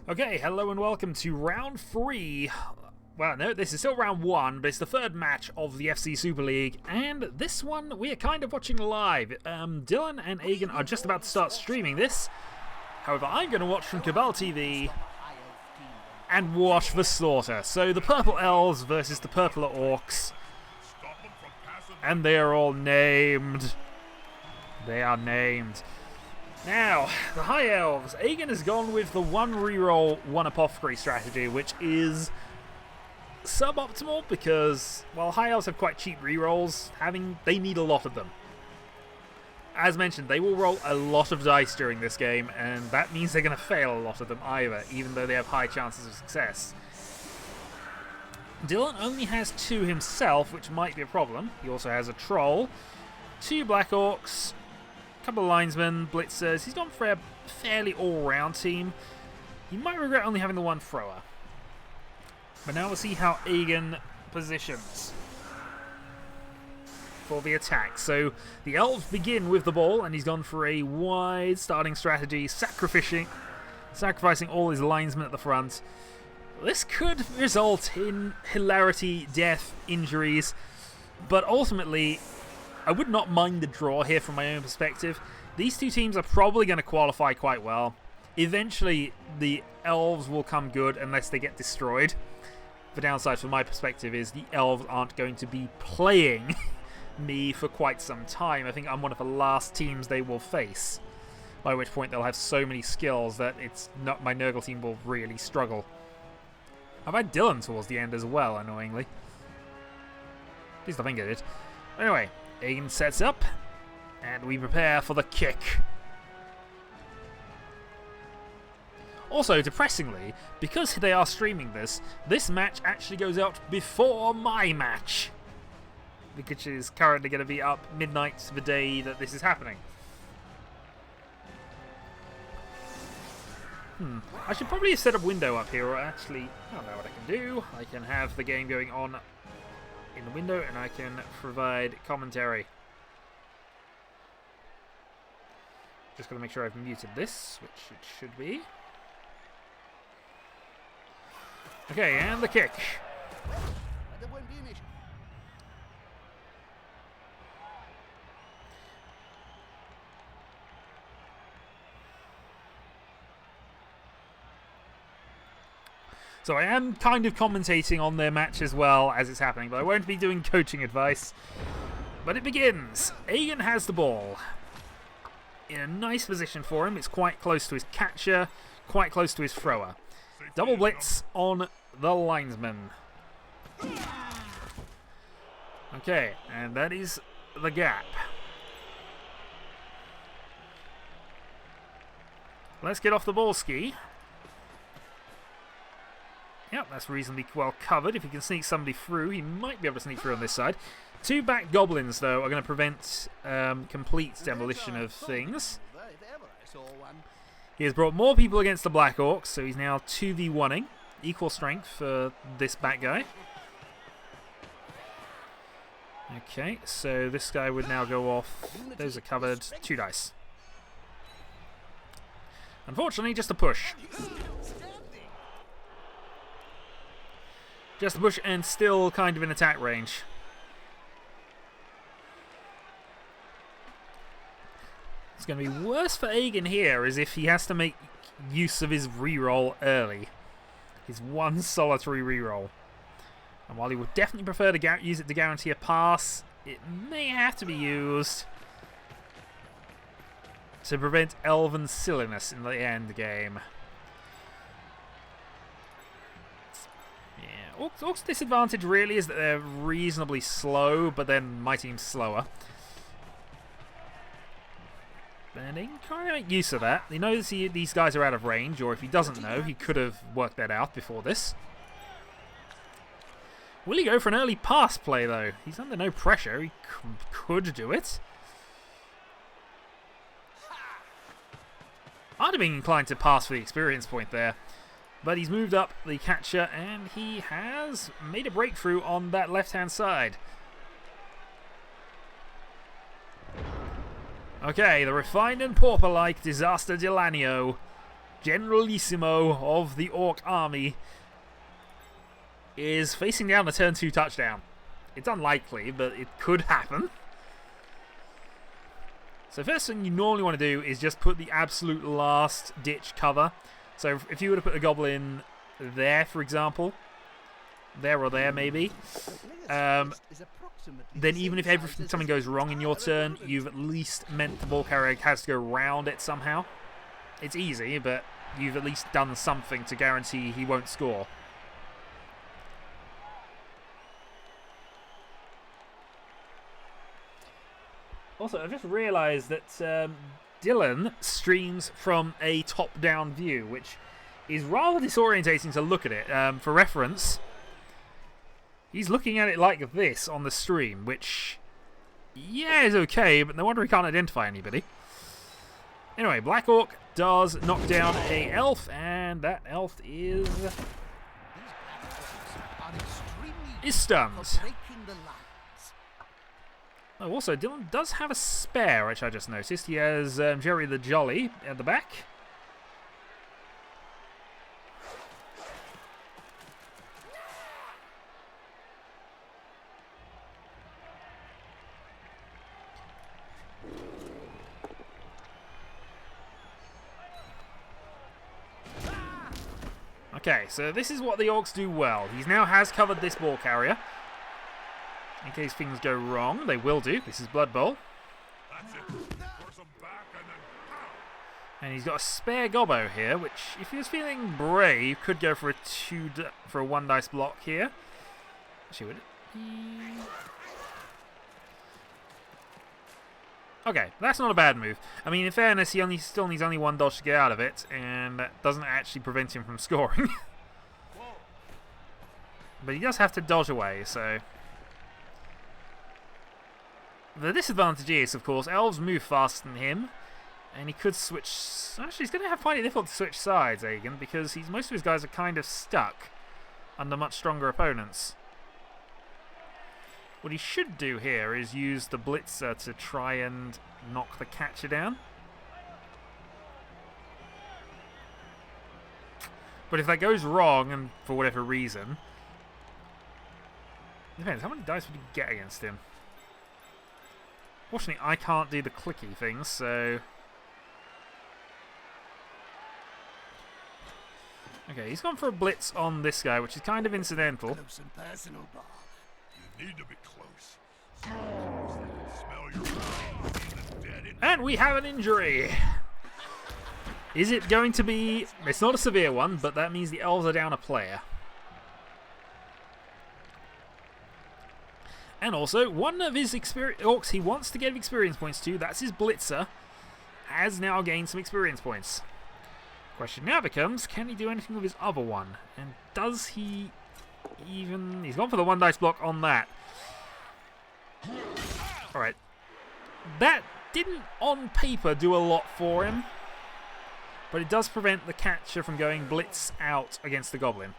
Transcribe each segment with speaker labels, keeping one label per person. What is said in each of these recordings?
Speaker 1: Okay, hello and welcome to round 3. Well, no, this is still round 1, but it's the third match of the FC Super League, and this one we are kind of watching live. Dylan and Agen are just about to start streaming this. However, I'm going to watch from Cabal TV and watch the slaughter. So the Purple Elves versus the Purple Orcs, and they are all named. They are named. Now, the High Elves. Agen has gone with the one reroll, one apothecary strategy, which is suboptimal because, while High Elves have quite cheap rerolls, they need a lot of them. As mentioned, they will roll a lot of dice during this game, and that means they're going to fail a lot of them either, even though they have high chances of success. Dylan only has 2 himself, which might be a problem. He also has a troll, 2 black orcs, couple of linesmen, blitzers. He's gone for a fairly all-round team. He might regret only having the one thrower. But now we'll see how Agen positions for the attack. So the elves begin with the ball, and he's gone for a wide starting strategy, sacrificing all his linesmen at the front. This could result in hilarity, death, injuries, but ultimately I would not mind the draw here from my own perspective. These two teams are probably going to qualify quite well. Eventually, the elves will come good unless they get destroyed. The downside from my perspective is the elves aren't going to be playing me for quite some time. I think I'm one of the last teams they will face, by which point they'll have so many skills that my Nurgle team will really struggle. I've had Dylan towards the end as well, annoyingly. At least I think I did. Anyway, Agen sets up, and we prepare for the kick. Also, depressingly, because they are streaming this match actually goes out before my match, which is currently going to be up midnight the day that this is happening. I should probably set up window up here, or actually, I don't know what I can do. I can have the game going on in the window, and I can provide commentary. Just gotta make sure I've muted this, which it should be. Okay, and the kick. So I am kind of commentating on their match as well as it's happening, but I won't be doing coaching advice. But it begins. Agen has the ball in a nice position for him. It's quite close to his catcher, quite close to his thrower. Double blitz on the linesman. Okay, and that is the gap. Let's get off the ball ski. Yep, that's reasonably well covered. If he can sneak somebody through, he might be able to sneak through on this side. 2 back goblins, though, are going to prevent complete demolition of things. He has brought more people against the Black Orcs, so he's now 2v1ing. Equal strength for this back guy. Okay, so this guy would now go off. Those are covered. 2 dice. Unfortunately, just a push. Just a push and still kind of in attack range. It's going to be worse for Agen here, is if he has to make use of his reroll early. His one solitary reroll. And while he would definitely prefer to use it to guarantee a pass, it may have to be used to prevent elven silliness in the end game. Orcs' disadvantage really is that they're reasonably slow, but then my team's slower. And he can kind of make use of that. He knows these guys are out of range, or if he doesn't know, he could have worked that out before this. Will he go for an early pass play, though? He's under no pressure. He could do it. I'd have been inclined to pass for the experience point there. But he's moved up the catcher, and he has made a breakthrough on that left-hand side. Okay, the refined and Porper-like Disaster Delanio Generalissimo of the Orc army, is facing down a turn 2 touchdown. It's unlikely, but it could happen. So first thing you normally want to do is just put the absolute last ditch cover. So if you were to put a goblin there, for example, there or there maybe, then even if something goes wrong in your turn, you've at least meant the ball carrier has to go round it somehow. It's easy, but you've at least done something to guarantee he won't score. Also, I've just realised that Dylan streams from a top-down view, which is rather disorientating to look at it. For reference, he's looking at it like this on the stream, which, yeah, is okay, but no wonder he can't identify anybody. Anyway, Black Orc does knock down a elf, and that elf is stunned. Oh, also, Dylan does have a spare, which I just noticed. He has Jerry the Jolly at the back. Okay, so this is what the Orcs do well. He now has covered this ball carrier. In case things go wrong, they will do. This is Blood Bowl. And he's got a spare gobbo here, which, if he was feeling brave, could go for a 1 dice block here. Actually, would it be? Okay, that's not a bad move. I mean, in fairness, he still needs only 1 dodge to get out of it, and that doesn't actually prevent him from scoring. But he does have to dodge away, so... The disadvantage is, of course, elves move faster than him, and he could switch... Actually, he's going to find it difficult to switch sides, Agen, because most of his guys are kind of stuck under much stronger opponents. What he should do here is use the blitzer to try and knock the catcher down. But if that goes wrong, and for whatever reason... Depends, how many dice would you get against him? Fortunately, I can't do the clicky things, so... Okay, he's gone for a blitz on this guy, which is kind of incidental.
Speaker 2: Close and personal, Bob. You need to be close. Smell your
Speaker 1: and we have an injury! Is it going to be... It's not a severe one, but that means the elves are down a player. And also, one of his orcs he wants to get experience points to, that's his blitzer, has now gained some experience points. Question now becomes, can he do anything with his other one? And does he even... He's gone for the 1 dice block on that. Alright. That didn't, on paper, do a lot for him. But it does prevent the catcher from going blitz out against the goblin.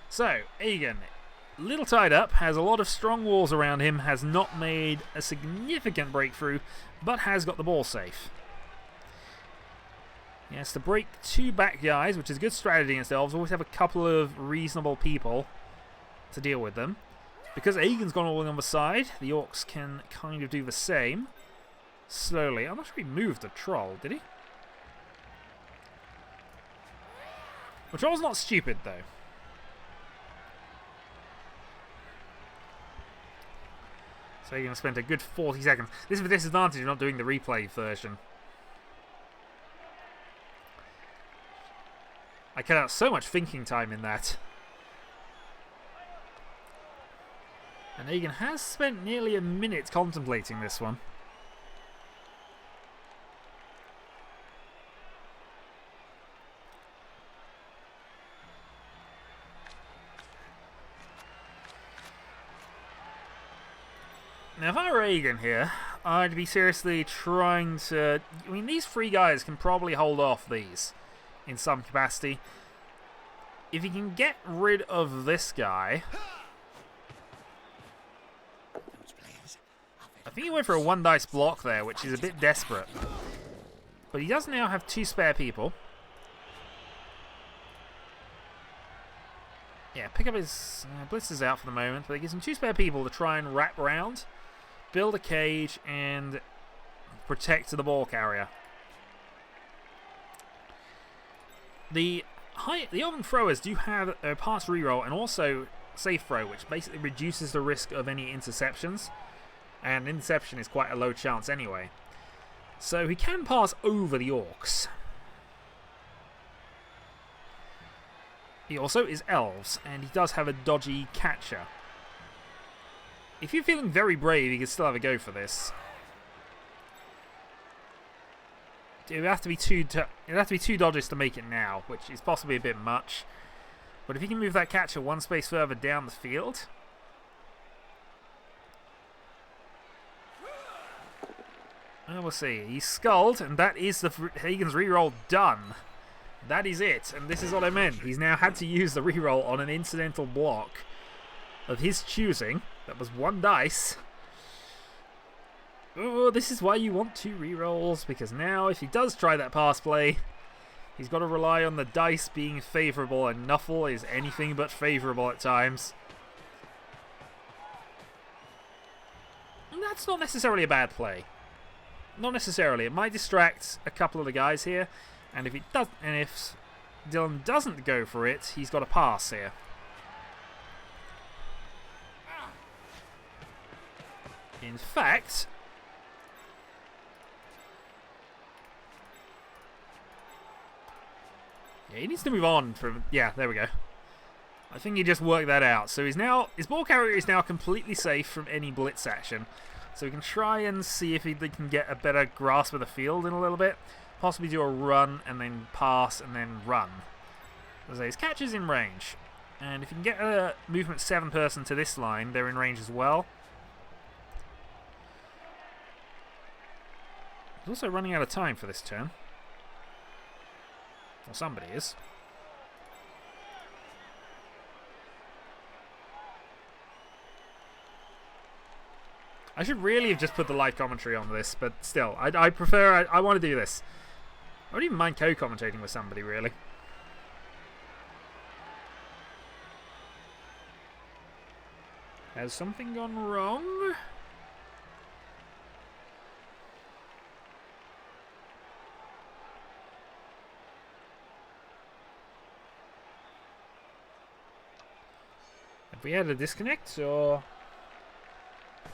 Speaker 1: So, Agen, little tied up, has a lot of strong walls around him, has not made a significant breakthrough, but has got the ball safe. He has to break 2 back guys, which is a good strategy against elves. Always have a couple of reasonable people to deal with them. Because Agen's gone all in on the side, the Orcs can kind of do the same. Slowly. I'm not sure he moved the troll, did he? The troll's not stupid, though. So you're going to spend a good 40 seconds. This is the disadvantage of not doing the replay version. I cut out so much thinking time in that. And Agen has spent nearly a minute contemplating this one. Now, if I were Agen here, I'd be seriously trying to... I mean, these 3 guys can probably hold off these in some capacity. If he can get rid of this guy... I think he went for a 1 dice block there, which is a bit desperate. But he does now have 2 spare people. Yeah, pick up his blitzers out for the moment, but it gives him 2 spare people to try and wrap around, build a cage, and protect the ball carrier. The Elven throwers do have a pass reroll and also safe throw, which basically reduces the risk of any interceptions. And interception is quite a low chance anyway. So he can pass over the Orcs. He also is elves, and he does have a dodgy catcher. If you're feeling very brave, you can still have a go for this. It would have to be two dodges to make it now, which is possibly a bit much. But if you can move that catcher 1 space further down the field, we'll see. He's skulled, and that is the Hagen's reroll done. That is it, and this is what I meant. He's now had to use the reroll on an incidental block of his choosing. That was 1 dice. Oh, this is why you want 2 rerolls, because now if he does try that pass play, he's got to rely on the dice being favourable, and Nuffle is anything but favourable at times. And that's not necessarily a bad play. Not necessarily. It might distract a couple of the guys here, and if Dylan doesn't go for it, he's got a pass here. In fact, yeah, he needs to move on from. Yeah, there we go. I think he just worked that out. So his ball carrier is now completely safe from any blitz action. So we can try and see if they can get a better grasp of the field in a little bit. Possibly do a run and then pass and then run. As his catch is in range. And if you can get a movement 7 person to this line, they're in range as well. He's also running out of time for this turn. Or somebody is. I should really have just put the live commentary on this, but still, I prefer, I want to do this. I don't even mind co-commentating with somebody, really. Has something gone wrong? Have we had a disconnect, or...?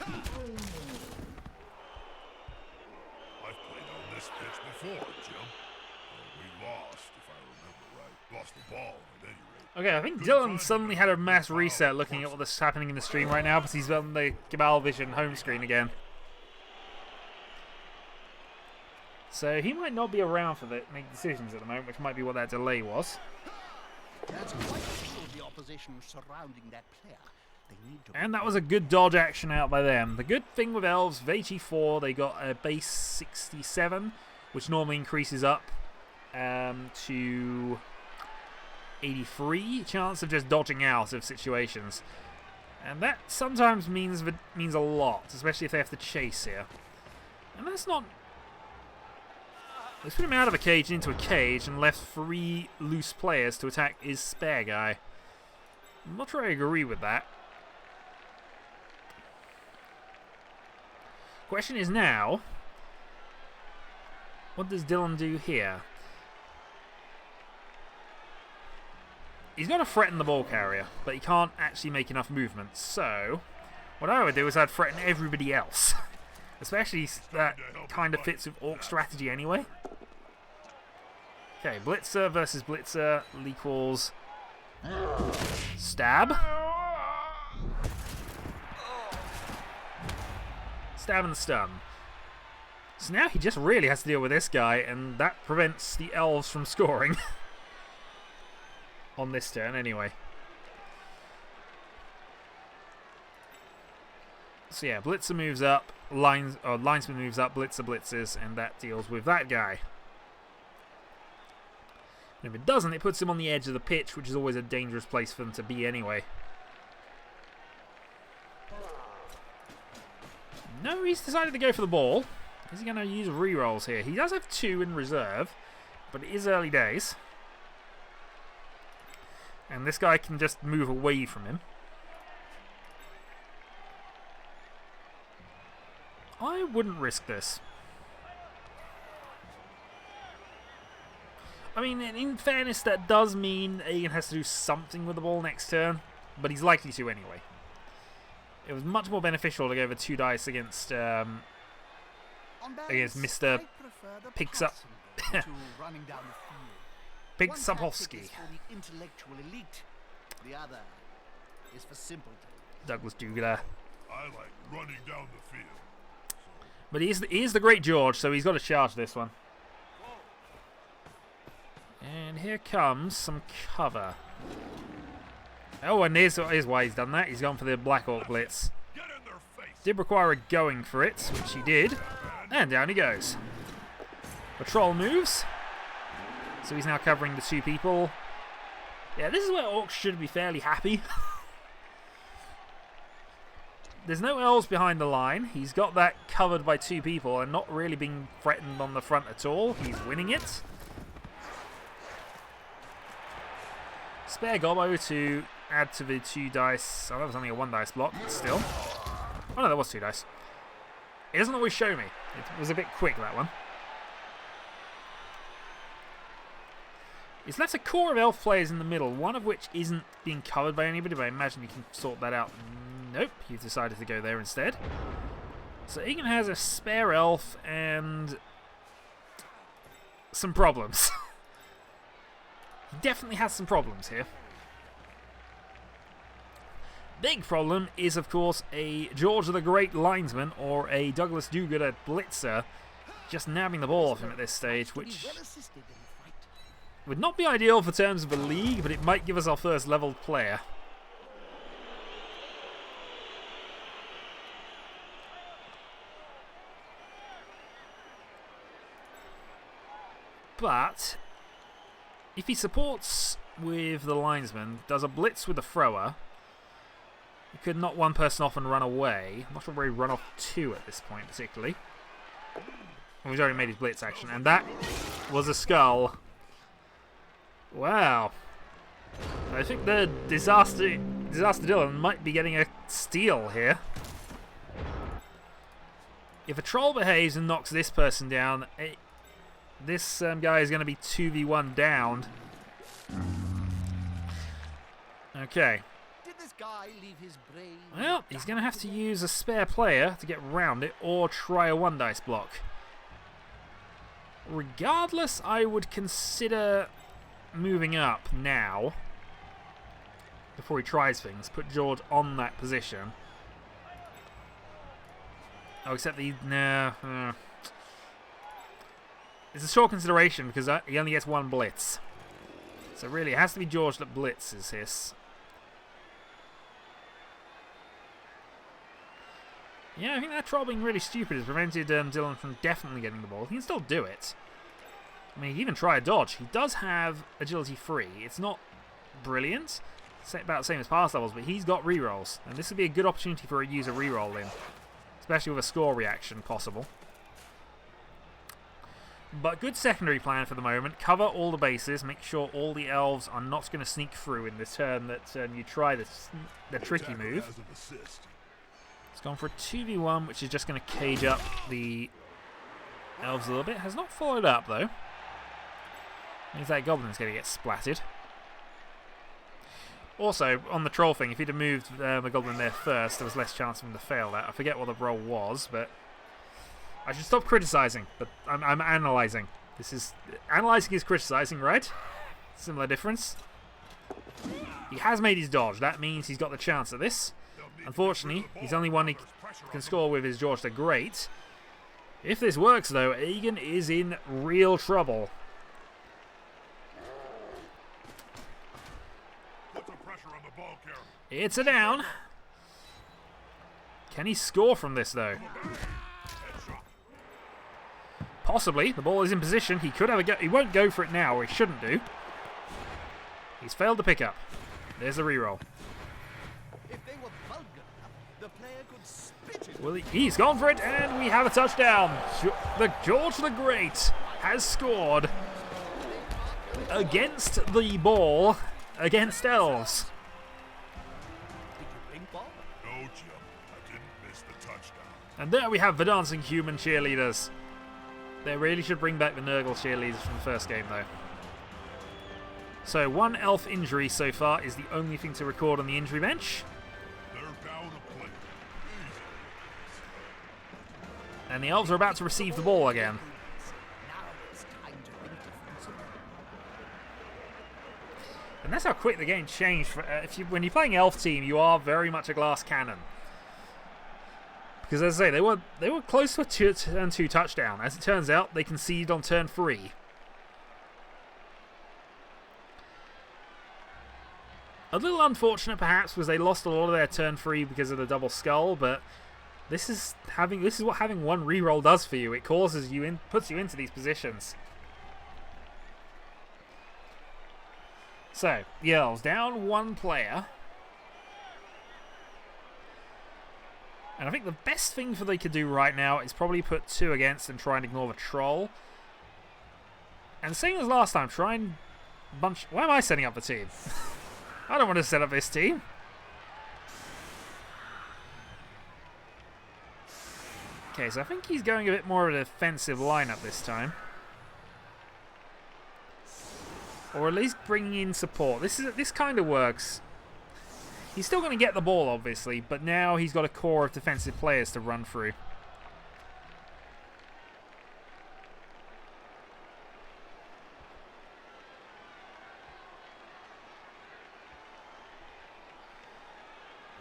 Speaker 2: I've played on this pitch before, Jim. We lost, if I remember right. Lost the ball, at any rate.
Speaker 1: Okay, I think Dylan suddenly had a mass reset looking at what's happening in the stream right now because he's on the Cabal Vision home screen again. So he might not be around for make decisions at the moment, which might be what that delay was.
Speaker 3: That's quite the opposition surrounding that player.
Speaker 1: And that was a good dodge action out by them. The good thing with Elves, VT4, they got a base 67, which normally increases up to 83 chance of just dodging out of situations. And that sometimes means a lot, especially if they have to chase here. And that's not... Let's put him out of a cage into a cage and left 3 loose players to attack his spare guy. I'm not sure I agree with that. Question is now, what does Dylan do here? He's got to threaten the ball carrier, but he can't actually make enough movement. So, what I would do is I'd threaten everybody else. Especially that kind of fits with Orc strategy anyway. Okay, Blitzer versus Blitzer equals stab. Stab and stun. So now he just really has to deal with this guy, and that prevents the elves from scoring. On this turn, anyway. So yeah, Blitzer moves up, Linesman moves up, Blitzer blitzes, and that deals with that guy. And if it doesn't, it puts him on the edge of the pitch, which is always a dangerous place for them to be anyway. No, he's decided to go for the ball. Is he going to use rerolls here? He does have 2 in reserve, but it is early days. And this guy can just move away from him. I wouldn't risk this. I mean, in fairness, that does mean Agen has to do something with the ball next turn, but he's likely to anyway. It was much more beneficial to go over 2 dice against Mr. Picks Up Pigsupowski.
Speaker 3: The other is for simpletons.
Speaker 1: Douglas Dugler.
Speaker 2: I like running down the field.
Speaker 1: But he is the Great George, so he's got to charge this one. And here comes some cover. Oh, and here's why he's done that. He's gone for the Black Orc Blitz.
Speaker 2: Get in their face.
Speaker 1: Did require a going for it, which he did. And down he goes. Patrol moves. So he's now covering the 2 people. Yeah, this is where Orcs should be fairly happy. There's no elves behind the line. He's got that covered by 2 people and not really being threatened on the front at all. He's winning it. Spare Gobbo to add to the 2 dice. Oh, that was only a 1 dice block, but still. Oh no, there was 2 dice. It doesn't always show me. It was a bit quick, that one. It's left a core of elf players in the middle, one of which isn't being covered by anybody, but I imagine you can sort that out. Nope, you've decided to go there instead. So Agen has a spare elf and some problems. He definitely has some problems here. Big problem is, of course, a George the Great linesman or a Douglas do-gooder blitzer just nabbing the ball off him at this stage, which would not be ideal for terms of a league, but it might give us our first leveled player. But if he supports with the linesman, does a blitz with the thrower, he could knock 1 person off and run away. I'm not sure where he run off 2 at this point, particularly. Well, he's already made his blitz action, and that was a skull. Wow. I think the Disaster Dylan might be getting a steal here. If a troll behaves and knocks this person down, this guy is going to be 2v1 downed. Okay.
Speaker 3: Did this guy leave his brain?
Speaker 1: Well, he's going to have to use a spare player to get round it or try a 1 dice block. Regardless, I would consider moving up now before he tries things. Put George on that position. Oh, except no. It's a short consideration because he only gets 1 blitz. So really, it has to be George that blitzes his. Yeah, I think that troll being really stupid has prevented Dylan from definitely getting the ball. He can still do it. I mean, he can even try a dodge. He does have agility 3. It's not brilliant. It's about the same as past levels, but he's got rerolls. And this would be a good opportunity for a user reroll in. Especially with a score reaction possible. But good secondary plan for the moment. Cover all the bases. Make sure all the elves are not going to sneak through in the turn that you try the tricky move. It's gone for a 2v1, which is just going to cage up the elves a little bit. Has not followed up, though. Means that goblin's going to get splatted. Also, on the troll thing, if he'd have moved the goblin there first, there was less chance for him to fail that. I forget what the roll was, but I should stop criticising. But I'm analysing. Analysing is criticising, right? Similar difference. He has made his dodge. That means he's got the chance at this. Unfortunately, he's only one he can score with is George the Great. If this works, though, Agen is in real trouble. It's a down. Can he score from this, though? Possibly. The ball is in position. He could have a go. He won't go for it now, or he shouldn't do. He's failed to pick up. There's the reroll.
Speaker 3: If they were vulgar, the player could spit it.
Speaker 1: Well, he's gone for it, and we have a touchdown. The George the Great has scored against the ball against elves.
Speaker 3: Did you blink, Bob?
Speaker 2: No, Jim. I didn't miss the touchdown.
Speaker 1: And there we have the dancing human cheerleaders. They really should bring back the Nurgle cheerleaders from the first game, though. So, one elf injury so far is the only thing to record on the injury bench.
Speaker 2: They're down a plate.
Speaker 1: And the elves are about to receive the ball again.
Speaker 3: Now it's time to think defensively.
Speaker 1: And that's how quick the game changed. When you're playing elf team, you are very much a glass cannon. Because as I say, they were close to a turn 2 touchdown. As it turns out, they conceded on turn 3. A little unfortunate, perhaps, was they lost a lot of their turn 3 because of the double skull. But this is what having one reroll does for you. It causes you puts you into these positions. So the elves down one player. And I think the best thing they could do right now is probably put 2 against and try and ignore the troll. And same as last time, try and bunch... Why am I setting up the team? I don't want to set up this team. Okay, so I think he's going a bit more of a defensive lineup this time. Or at least bringing in support. This kind of works. He's still going to get the ball, obviously, but now he's got a core of defensive players to run through.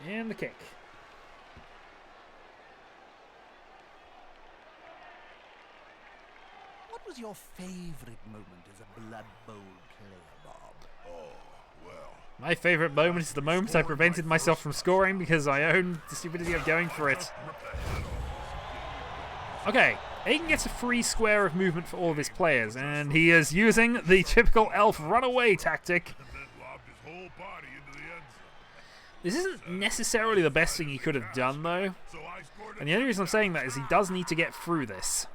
Speaker 1: And the kick.
Speaker 3: What was your favorite moment as a Blood Bowl player, Bob?
Speaker 2: Oh, well.
Speaker 1: My favourite moment is the moment I prevented myself from scoring because I own the stupidity of going for it. Okay, Agen gets a free square of movement for all of his players, and he is using the typical elf runaway tactic.
Speaker 2: And then lobbed his whole body into the end zone.
Speaker 1: This isn't necessarily the best thing he could have done, though.
Speaker 2: So I scored a
Speaker 1: And the only reason I'm saying that is he does need to get through this.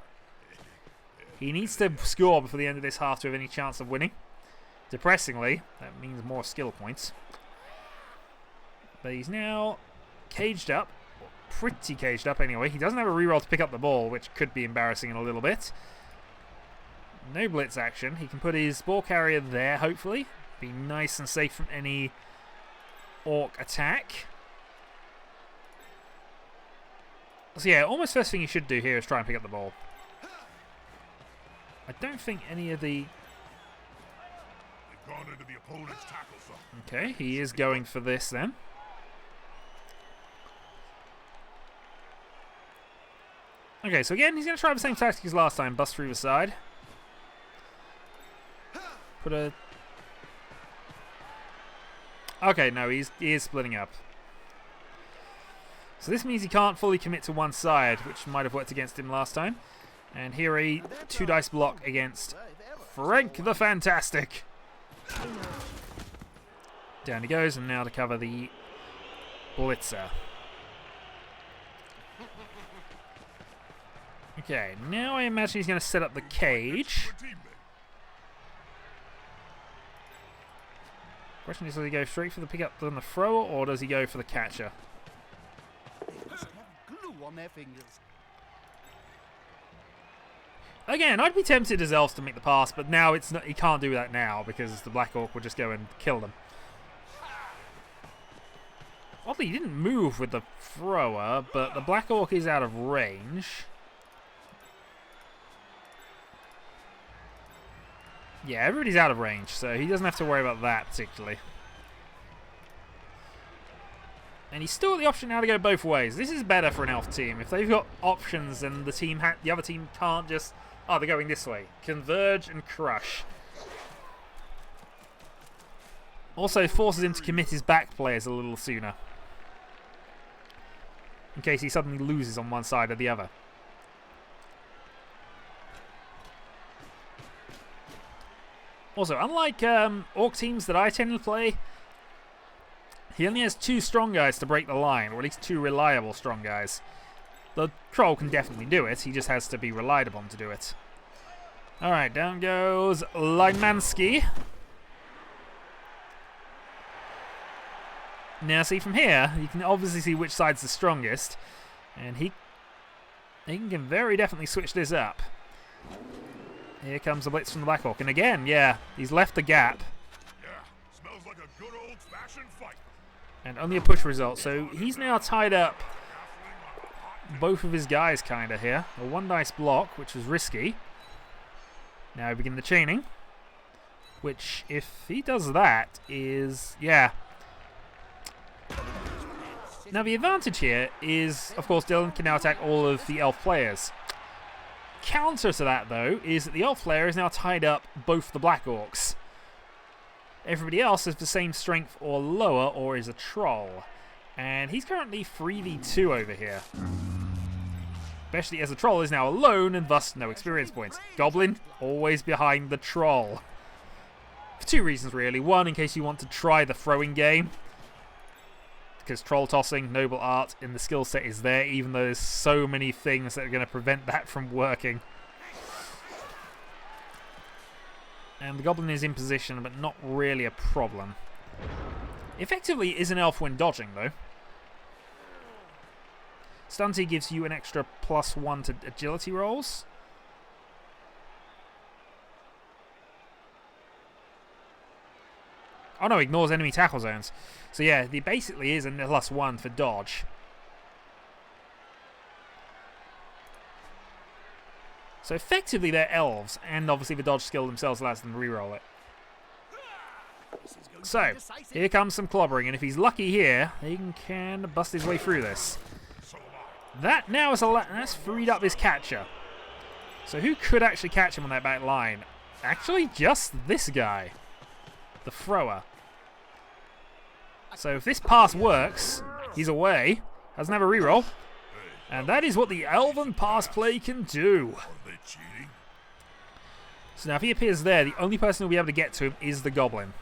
Speaker 1: He needs to score before the end of this half to have any chance of winning. Depressingly, that means more skill points. But he's now caged up. Pretty caged up anyway. He doesn't have a reroll to pick up the ball, which could be embarrassing in a little bit. No blitz action. He can put his ball carrier there, hopefully. Be nice and safe from any orc attack. So yeah, almost first thing you should do here is try and pick up the ball. I don't think any of the...
Speaker 2: They've gone into the opponent's tackle zone.
Speaker 1: Okay, he is going for this then. Okay, so again, he's going to try the same tactic as last time. Bust through the side. Put a... Okay, no, he is splitting up. So this means he can't fully commit to one side, which might have worked against him last time. And here a 2 dice block against Frank the Fantastic. Down he goes, and now to cover the blitzer. Okay, now I imagine he's going to set up the cage.
Speaker 2: For a teammate.
Speaker 1: Question is, does he go straight for the pickup on the thrower, or does he go for the catcher?
Speaker 3: They must have glue on their fingers.
Speaker 1: Again, I'd be tempted as elves to make the pass, but now it's not, he can't do that now because the Black Orc will just go and kill them. Oddly, he didn't move with the thrower, but the Black Orc is out of range. Yeah, everybody's out of range, so he doesn't have to worry about that particularly. And he's still got the option now to go both ways. This is better for an elf team. If they've got options and the other team can't just... Oh, they're going this way. Converge and crush. Also forces him to commit his back players a little sooner. In case he suddenly loses on one side or the other. Also, unlike orc teams that I tend to play, He only has 2 strong guys to break the line, or at least 2 reliable strong guys. The troll can definitely do it, he just has to be relied upon to do it. Alright, down goes Linemanski. Now see, from here, you can obviously see which side's the strongest, and he can very definitely switch this up. Here comes the blitz from the Black Orc, and again, yeah, he's left the gap.
Speaker 2: Yeah, smells like a good old-fashioned fight.
Speaker 1: And only a push result, so he's now tied up both of his guys kinda here. A 1 dice block, which was risky. Now we begin the chaining, which, if he does that, is, yeah. Now the advantage here is, of course, Dylan can now attack all of the elf players. Counter to that, though, is that the elf player is now tied up both the Black Orcs. Everybody else has the same strength or lower, or is a troll. And he's currently 3v2 over here. Especially as the troll is now alone and thus no experience points. Goblin, always behind the troll. For 2 reasons, really. 1, in case you want to try the throwing game. Because troll tossing, noble art, in the skill set is there, even though there's so many things that are going to prevent that from working. And the goblin is in position, but not really a problem. Effectively is an elf when dodging, though. Stunty gives you an extra +1 to agility rolls. Oh no, ignores enemy tackle zones. So yeah, he basically is a +1 for dodge. So effectively they're elves, and obviously the dodge skill themselves allows them to reroll it. So, here comes some clobbering, and if he's lucky here, he can bust his way through this. That now is that's freed up his catcher. So who could actually catch him on that back line? Actually, just this guy. The thrower. So if this pass works, he's away. Doesn't have a reroll. And that is what the Elven pass play can do. So now if he appears there, the only person who will be able to get to him is the goblin.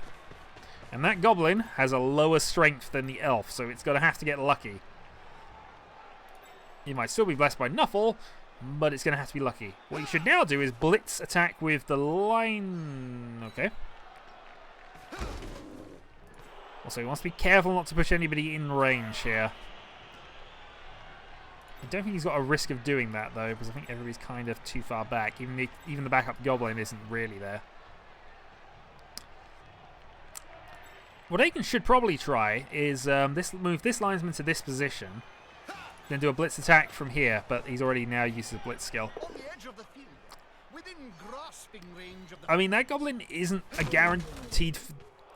Speaker 1: And that goblin has a lower strength than the elf, so it's going to have to get lucky. He might still be blessed by Nuffle, but it's going to have to be lucky. What you should now do is blitz attack with the line. Okay. Also, he wants to be careful not to push anybody in range here. I don't think he's got a risk of doing that, though, because I think everybody's kind of too far back. Even the backup goblin isn't really there. What Agen should probably try is move this linesman to this position, then do a blitz attack from here, but he's already now used his blitz skill.
Speaker 3: On the edge of the field, within grasping range of the
Speaker 1: I mean, that goblin isn't a guaranteed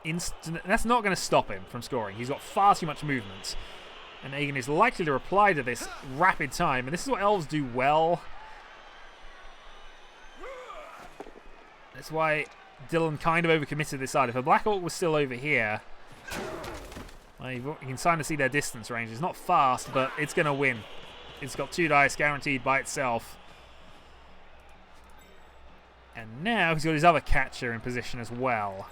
Speaker 1: instant. That's not going to stop him from scoring. He's got far too much movement. And Agen is likely to reply to this rapid time. And this is what elves do well. That's why Dylan kind of overcommitted this side. If a Black Orc was still over here, well, you can kind of see their distance range. It's not fast, but it's going to win. It's got 2 dice guaranteed by itself. And now he's got his other catcher in position as well.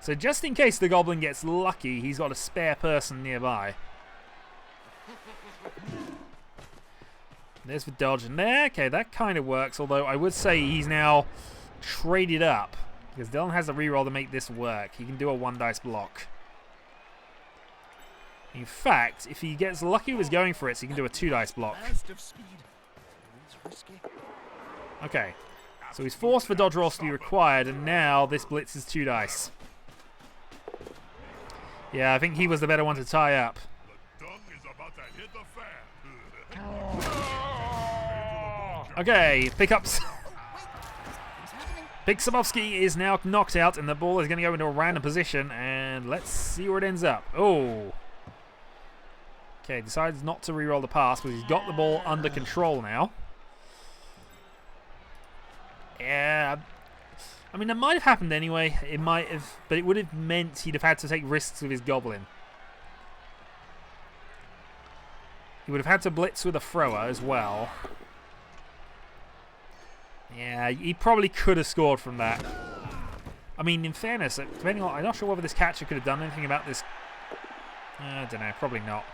Speaker 1: So just in case the goblin gets lucky, he's got a spare person nearby. There's the dodge in there. Okay, that kind of works, although I would say he's now traded up, because Dylan has a reroll to make this work. He can do a 1 dice block. In fact, if he gets lucky with going for it, so he can do a 2 dice block. Okay, so he's forced for dodge rolls to be required, and now this blitz is 2 dice. Yeah, I think he was the better one to tie up. Okay, pickups. Pixabovsky is now knocked out, and the ball is going to go into a random position, and let's see where it ends up. Oh. Okay, decides not to reroll the pass, because he's got the ball under control now. Yeah. I mean, that might have happened anyway. It might have, but it would have meant he'd have had to take risks with his goblin. He would have had to blitz with a thrower as well. Yeah, he probably could have scored from that. I mean, in fairness, depending on, I'm not sure whether this catcher could have done anything about this I don't know, probably not.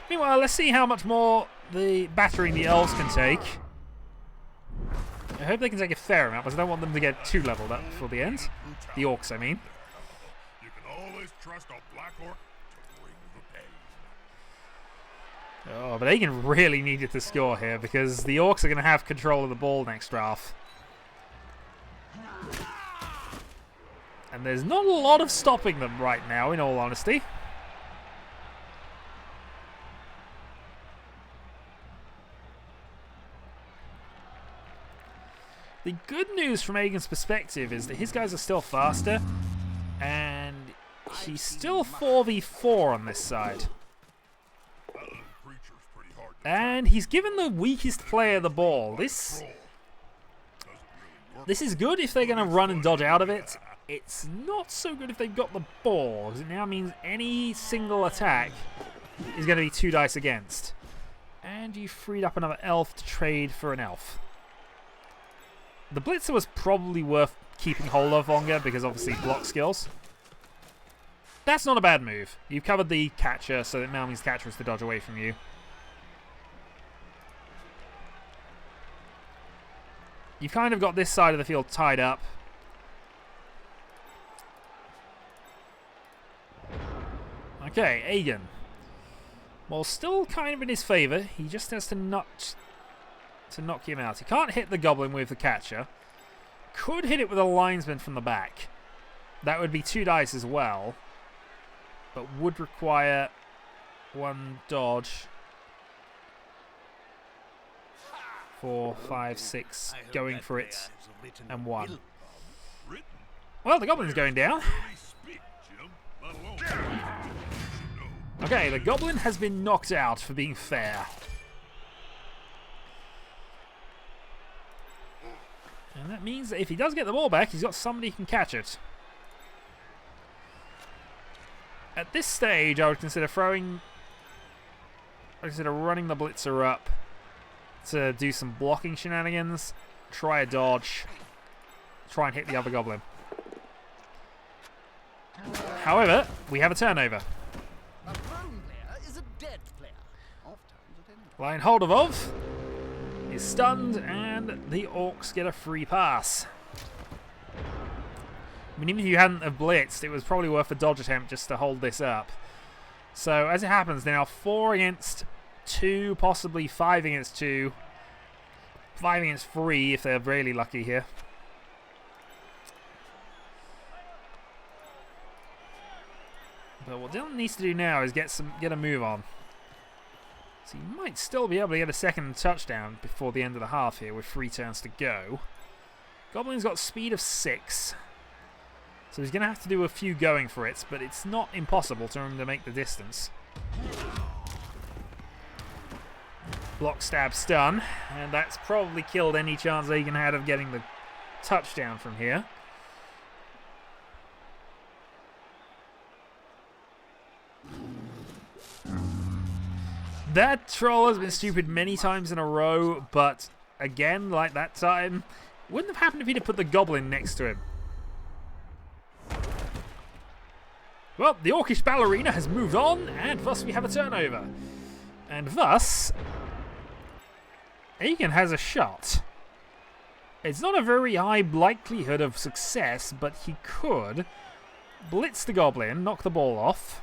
Speaker 1: Meanwhile, let's see how much more the battering the elves can take. I hope they can take a fair amount, because I don't want them to get too leveled up before the end. The orcs, I mean.
Speaker 2: You can always trust a black orc to bring the pain.
Speaker 1: Oh, but Agen really needed to score here, because the orcs are going to have control of the ball next draft. And there's not a lot of stopping them right now, in all honesty. The good news from Agen's perspective is that his guys are still faster, and he's still 4v4 on this side. And he's given the weakest player the ball. This is good if they're going to run and dodge out of it. It's not so good if they've got the ball, because it now means any single attack is going to be 2 dice against. And you freed up another elf to trade for an elf. The Blitzer was probably worth keeping hold of longer because obviously block skills. That's not a bad move. You've covered the catcher so that now means catcher is to dodge away from you. You've kind of got this side of the field tied up. Okay, Agen. Well, still kind of in his favour. He just has to knock him out. He can't hit the goblin with the catcher. Could hit it with a linesman from the back. That would be 2 dice as well. But would require 1 dodge. 4, 5, 6. Going for it. And 1. Well, the goblin's going down. Okay, the goblin has been knocked out for being fair. And that means that if he does get the ball back, he's got somebody who can catch it. At this stage, I would consider running the Blitzer up to do some blocking shenanigans, try a dodge, try and hit the other goblin. However, we have a turnover.
Speaker 3: A prone player is a dead player.
Speaker 1: Line hold of Ov is stunned, and the Orcs get a free pass. I mean, even if you hadn't have blitzed, it was probably worth a dodge attempt just to hold this up. So, as it happens, they're now 4 against 2, possibly 5 against 2. 5 against 3 if they're really lucky here. But what Dylan needs to do now is get a move on. So he might still be able to get a second touchdown before the end of the half here with 3 turns to go. Goblin's got speed of 6. So he's going to have to do a few going for it, but it's not impossible for him to make the distance. Block, stab, stun. And that's probably killed any chance Agen had of getting the touchdown from here. That troll has been stupid many times in a row, but again, like that time, wouldn't have happened if he'd have put the goblin next to him. Well, the Orcish ballerina has moved on, and thus we have a turnover. And thus, Agen has a shot. It's not a very high likelihood of success, but he could blitz the goblin, knock the ball off,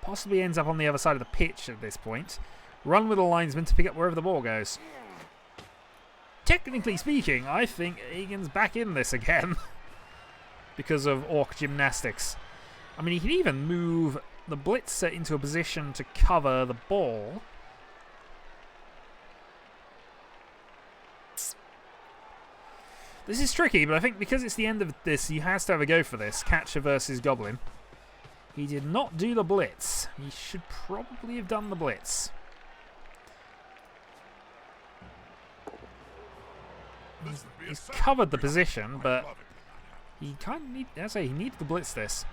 Speaker 1: possibly ends up on the other side of the pitch at this point, run with a linesman to pick up wherever the ball goes. Technically speaking, I think Agen's back in this again because of Orc gymnastics. I mean, he can even move the blitzer into a position to cover the ball. This is tricky, but I think because it's the end of this, he has to have a go for this. Catcher versus Goblin. He did not do the blitz. He should probably have done the blitz. He's covered the position, but he kind of he needed to blitz this.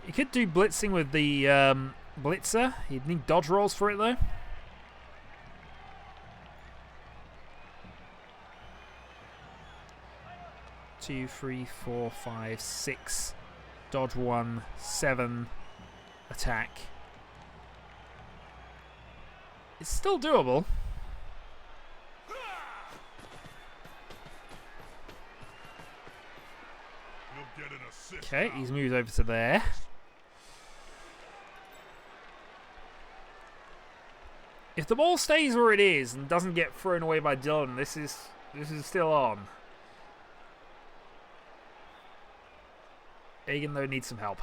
Speaker 1: He could do blitzing with the blitzer. He'd need dodge rolls for it, though. Two, 3, 4, 5, 6. Dodge 1, 7. Attack. It's still doable. Okay, he's moved over to there. If the ball stays where it is and doesn't get thrown away by Dylan, this is still on. Agen though needs some help.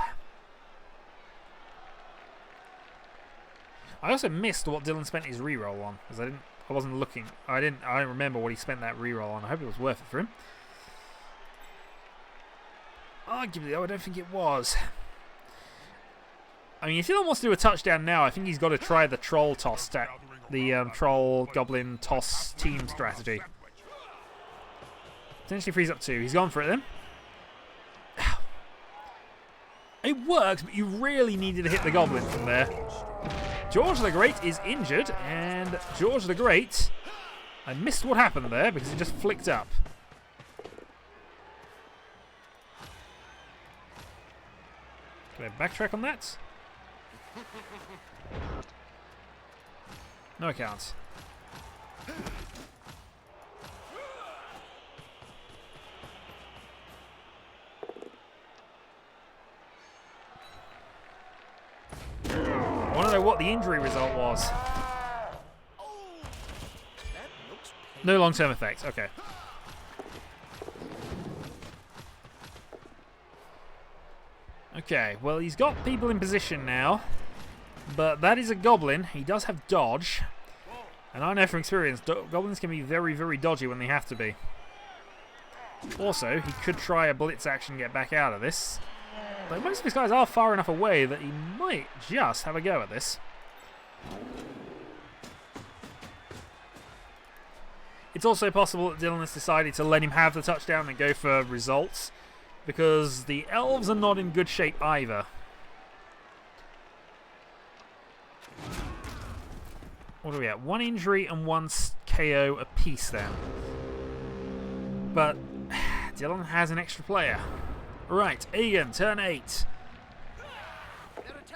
Speaker 1: I also missed what Dylan spent his reroll on because I wasn't looking. I don't remember what he spent that reroll on. I hope it was worth it for him. Arguably, though, I don't think it was. I mean, if Dylan wants to do a touchdown now, I think he's got to try the troll toss, the troll goblin toss team strategy. Potentially frees up 2. He's gone for it then. It works, but you really needed to hit the goblin from there. George the Great is injured, and George the Great, I missed what happened there because it just flicked up. Can I backtrack on that? No, I can't. I want to know what the injury result was. No long-term effects. Okay. Okay, well, he's got people in position now, but that is a goblin. He does have dodge, and I know from experience, goblins can be very, very dodgy when they have to be. Also, he could try a blitz action and get back out of this, but most of his guys are far enough away that he might just have a go at this. It's also possible that Dylan has decided to let him have the touchdown and go for results, because the elves are not in good shape either. What are we at? 1 injury and 1 KO apiece then. But Dylan has an extra player. Right, Agen, turn 8.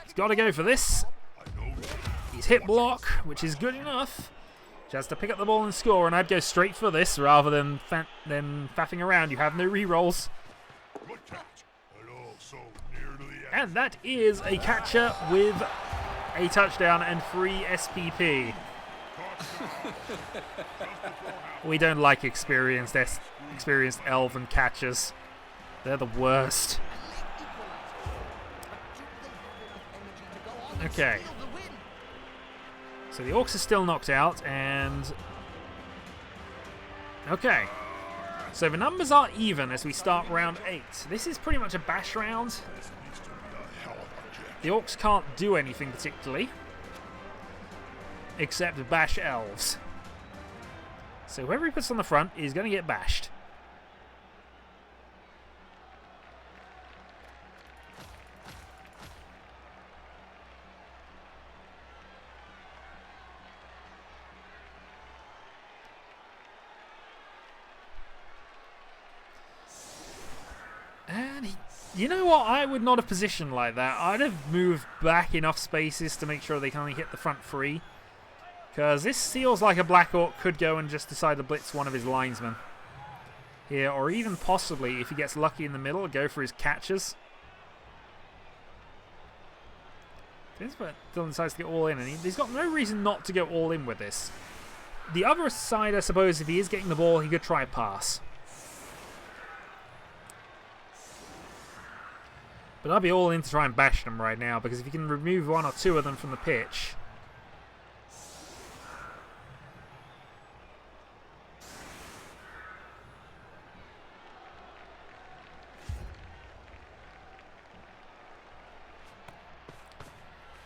Speaker 1: He's got to go for this. He's hit block, which is good enough. Just to pick up the ball and score, and I'd go straight for this rather than faffing around. You have no rerolls. And that is a catcher with a touchdown and free SPP. We don't like experienced elven catchers. They're the worst. Okay. So the Orcs are still knocked out, and... Okay. So the numbers are even as we start round 8. This is pretty much a bash round. The Orcs can't do anything particularly, except bash elves. So whoever he puts on the front is going to get bashed. And you know what? I would not have positioned like that. I'd have moved back enough spaces to make sure they can only hit the front 3. Because this feels like a Black Orc could go and just decide to blitz one of his linesmen here. Or even possibly, if he gets lucky in the middle, go for his catchers. This is where Dylan decides to get all in. And he's got no reason not to go all in with this. The other side, I suppose, if he is getting the ball, he could try a pass. But I'll be all in to try and bash them right now, because if you can remove 1 or 2 of them from the pitch...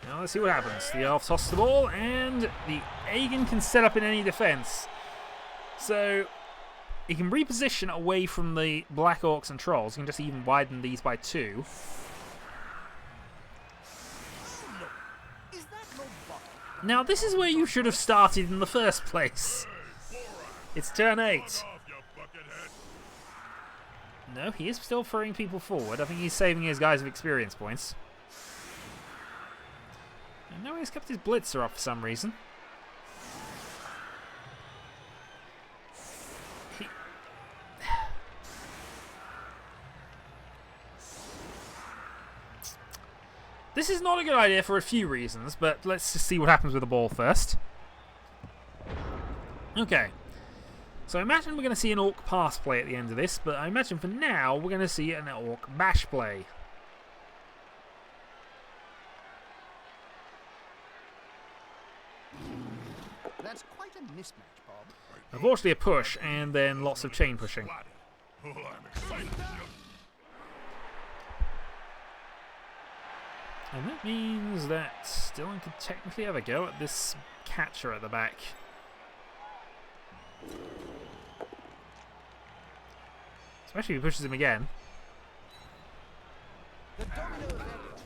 Speaker 1: Now let's see what happens. The elf tosses the ball, and the Agen can set up in any defense. So... he can reposition away from the Black Orcs and Trolls. He can just even widen these by 2. Now, this is where you should have started in the first place. It's turn 8. No, he is still throwing people forward. I think he's saving his guys with experience points. And now he's kept his blitzer off for some reason. This is not a good idea for a few reasons, but let's just see what happens with the ball first. Okay. So I imagine we're going to see an Orc pass play at the end of this, but I imagine for now we're going to see an Orc bash play.
Speaker 3: That's quite a mismatch, Bob.
Speaker 1: Unfortunately a push, and then lots of chain pushing.
Speaker 2: Oh, I'm excited, Jim.
Speaker 1: And that means that Dylan could technically have a go at this catcher at the back. Especially if he pushes him again.
Speaker 3: The domino effect.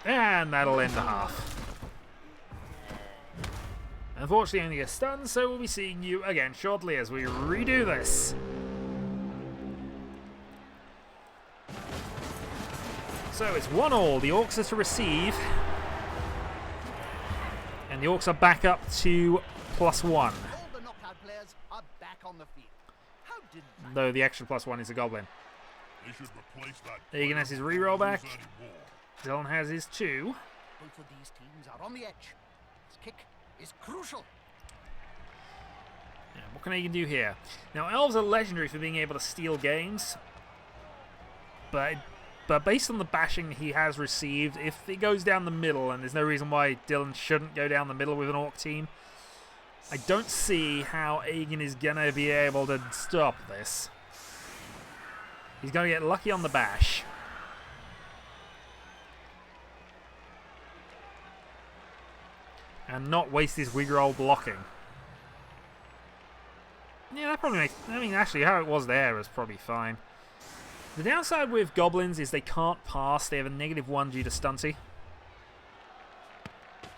Speaker 1: And that'll end the half. Unfortunately, only a stun, so we'll be seeing you again shortly as we redo this. So it's 1-1. The Orcs are to receive. And the Orcs are back up to +1.
Speaker 3: All the knockout players are back on the field. How did that?
Speaker 1: Though the extra +1 is a Goblin.
Speaker 2: They should replace that.
Speaker 1: Agen has his reroll back.
Speaker 2: Anymore.
Speaker 1: Dylan has his 2.
Speaker 3: Both of these teams are on the edge. This kick is crucial.
Speaker 1: Yeah, what can Agen do here? Now, Elves are legendary for being able to steal games. But based on the bashing he has received, if it goes down the middle, and there's no reason why Dylan shouldn't go down the middle with an Orc team, I don't see how Agen is going to be able to stop this. He's going to get lucky on the bash. And not waste his reroll blocking. Yeah, that probably makes... I mean, actually, how it was there was probably fine. The downside with Goblins is they can't pass. They have a -1 due to stunty.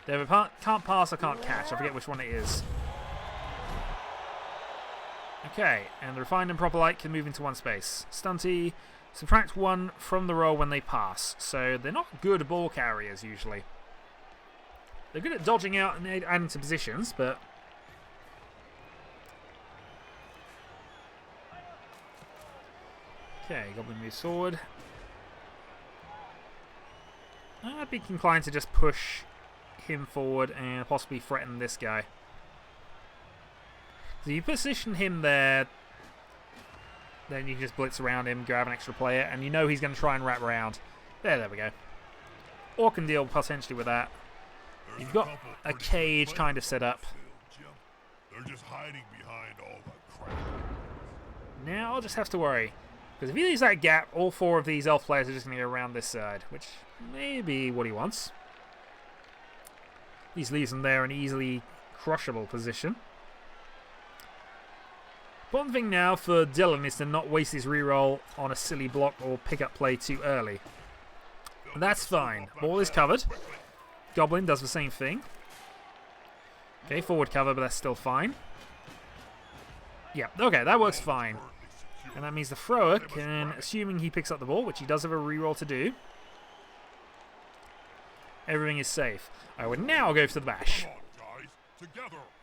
Speaker 1: They have a can't pass or can't catch. I forget which one it is. Okay, and the Refined and Proper Light can move into one space. Stunty, subtract 1 from the roll when they pass. So they're not good ball carriers, usually. They're good at dodging out and adding to positions, but... Okay, Goblin moves forward. I'd be inclined to just push him forward and possibly threaten this guy. So you position him there, then you can just blitz around him, grab an extra player, and you know he's going to try and wrap around. There we go. Or can deal potentially with that. You've got a cage kind of set up.
Speaker 2: They're just hiding behind all the crap.
Speaker 1: Now I'll just have to worry. Because if he leaves that gap, all 4 of these elf players are just going to go around this side, which may be what he wants. He leaves them there in an easily crushable position. One thing now for Dylan is to not waste his reroll on a silly block or pick-up play too early. That's fine. Ball is covered. Goblin does the same thing. Okay, forward cover, but that's still fine. Yeah, okay, that works fine. And that means the thrower can, assuming he picks up the ball, which he does have a reroll to do, everything is safe. I would now go for the bash.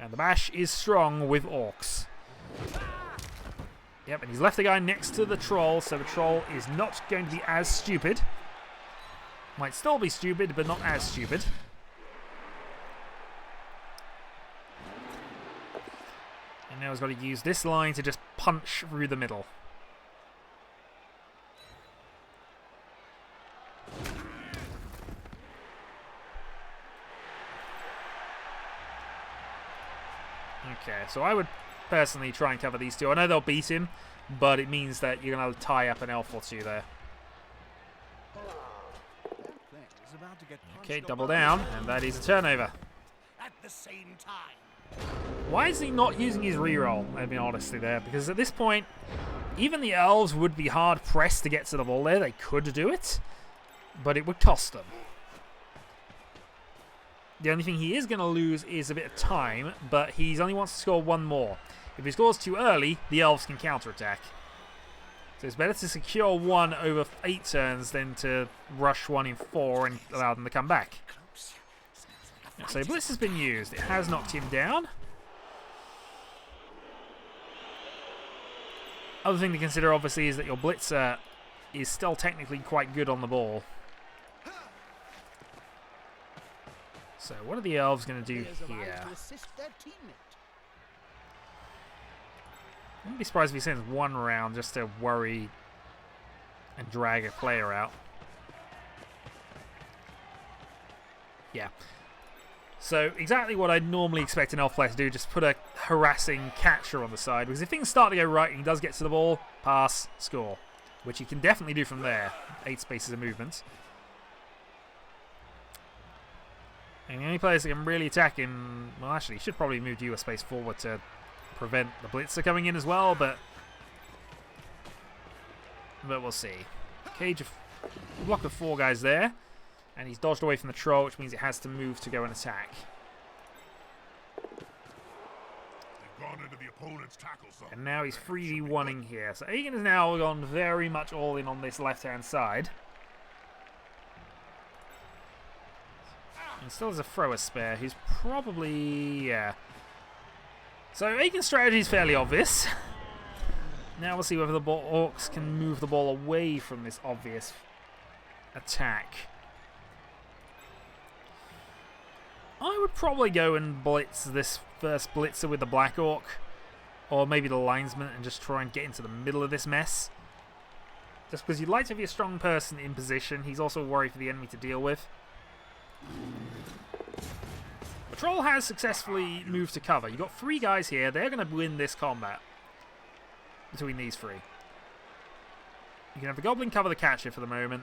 Speaker 1: And the bash is strong with Orcs. Yep, and he's left the guy next to the troll, so the troll is not going to be as stupid. Might still be stupid, but not as stupid. And now he's got to use this line to just punch through the middle. Okay, so I would personally try and cover these 2. I know they'll beat him, but it means that you're going to tie up an elf or 2 there. Okay, double down, and that is a turnover.
Speaker 3: At the same time.
Speaker 1: Why is he not using his reroll? I mean, honestly, there, because at this point, even the elves would be hard pressed to get to the ball there. They could do it, but it would cost them. The only thing he is going to lose is a bit of time, but he only wants to score 1 more. If he scores too early, the elves can counterattack. So it's better to secure 1 over 8 turns than to rush 1 in 4 and allow them to come back. So Blitz has been used. It has knocked him down. Other thing to consider, obviously, is that your blitzer is still technically quite good on the ball. So what are the elves going to do here? I wouldn't be surprised if he sends one round just to worry and drag a player out. Yeah. So exactly what I'd normally expect an elf player to do, just put a harassing catcher on the side. Because if things start to go right and he does get to the ball, pass, score. Which he can definitely do from there. 8 spaces of movement. And the only players that can really attack him, well actually, he should probably move you a space forward to prevent the blitzer coming in as well, but we'll see. Cage of block of 4 guys there, and he's dodged away from the troll, which means it has to move to go and attack.
Speaker 2: They've gone into the opponent's tackle zone.
Speaker 1: And now he's 3v1ing here. So Agen has now gone very much all in on this left-hand side. And still has a thrower spare, who's probably, yeah. So Agen's strategy is fairly obvious. Now we'll see whether the Orcs can move the ball away from this obvious attack. I would probably go and blitz this first blitzer with the Black Orc. Or maybe the linesman, and just try and get into the middle of this mess. Just because you'd like to be a strong person in position. He's also worried for the enemy to deal with. The troll has successfully moved to cover. You've got 3 guys here. They're going to win this combat between these 3. You can have the goblin cover the catcher for the moment,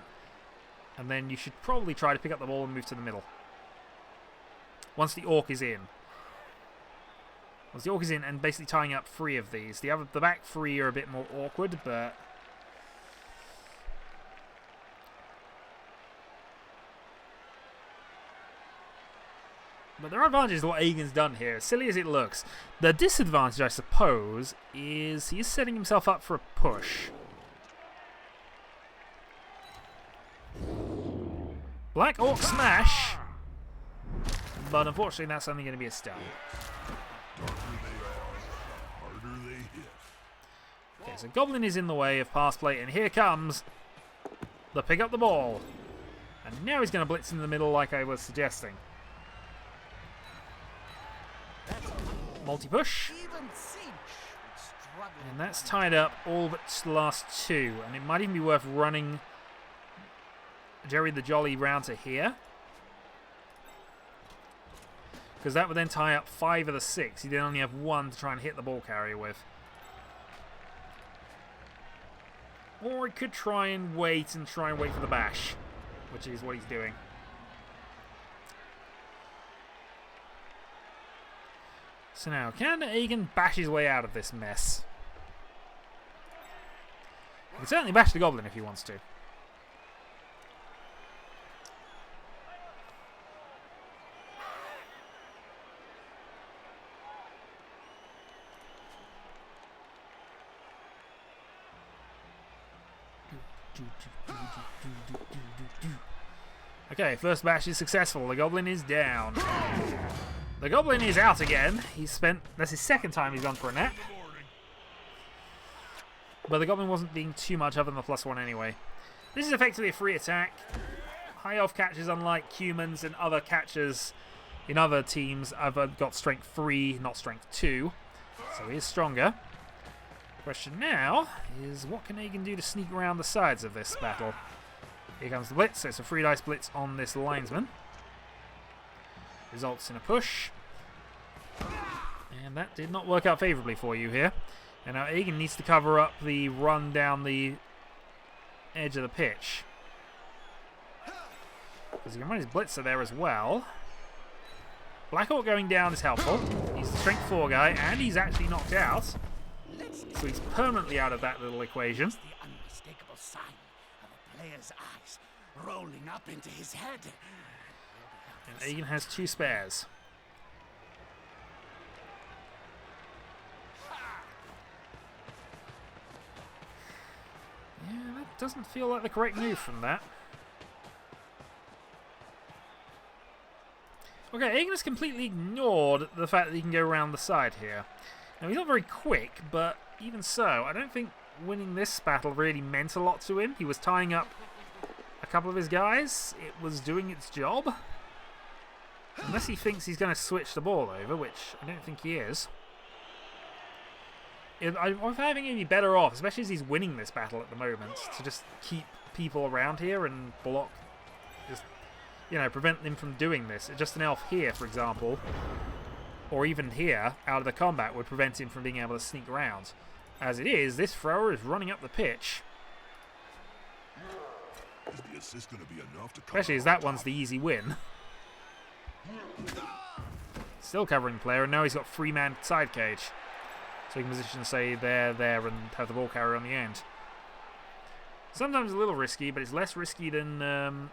Speaker 1: and then you should probably try to pick up the ball and move to the middle. Once the orc is in. Once the orc is in and basically tying up 3 of these. The back 3 are a bit more awkward, but there are advantages to what Agen's done here, as silly as it looks. The disadvantage, I suppose, is he is setting himself up for a push. Black Orc Smash! But unfortunately that's only going to be a stun. Okay, so Goblin is in the way of pass play, and here comes the pick up the ball. And now he's going to blitz in the middle like I was suggesting. Multi-push. And that's tied up all but the last 2. And it might even be worth running Jerry the Jolly round to here. Because that would then tie up 5 of the 6. You then only have 1 to try and hit the ball carrier with. Or he could try and wait for the bash, which is what he's doing. So now, can Agen bash his way out of this mess? He can certainly bash the goblin if he wants to. Okay, first bash is successful. The goblin is down. The goblin is out again. That's his 2nd time he's gone for a nap. But the goblin wasn't being too much other than the +1 anyway. This is effectively a free attack. High elf catchers, unlike humans and other catchers in other teams, have got strength 3, not strength 2. So he is stronger. Question now is, what can Agen do to sneak around the sides of this battle? Here comes the blitz, so it's a 3 dice blitz on this linesman. Results in a push. And that did not work out favourably for you here. And now Agen needs to cover up the run down the edge of the pitch. Because he can run his blitzer there as well. Black Orc going down is helpful. He's the strength 4 guy, and he's actually knocked out. So he's permanently out of that little equation.
Speaker 3: The unmistakable sign of a player's eyes rolling up into his head.
Speaker 1: And Agen has 2 spares. Yeah, that doesn't feel like the correct move from that. Okay, Agen has completely ignored the fact that he can go around the side here. Now, he's not very quick, but even so, I don't think winning this battle really meant a lot to him. He was tying up a couple of his guys. It was doing its job. Unless he thinks he's going to switch the ball over, which I don't think he is. I think he'd be better off, especially as he's winning this battle at the moment, to just keep people around here and block, just, you know, prevent them from doing this. Just an elf here, for example, or even here, out of the combat, would prevent him from being able to sneak around. As it is, this thrower is running up the pitch.
Speaker 2: Is the assist going to be enough to
Speaker 1: Especially as that one's the easy win. Still covering the player, and now he's got 3-man side cage. So he can position, say, there, and have the ball carrier on the end. Sometimes a little risky, but it's less risky than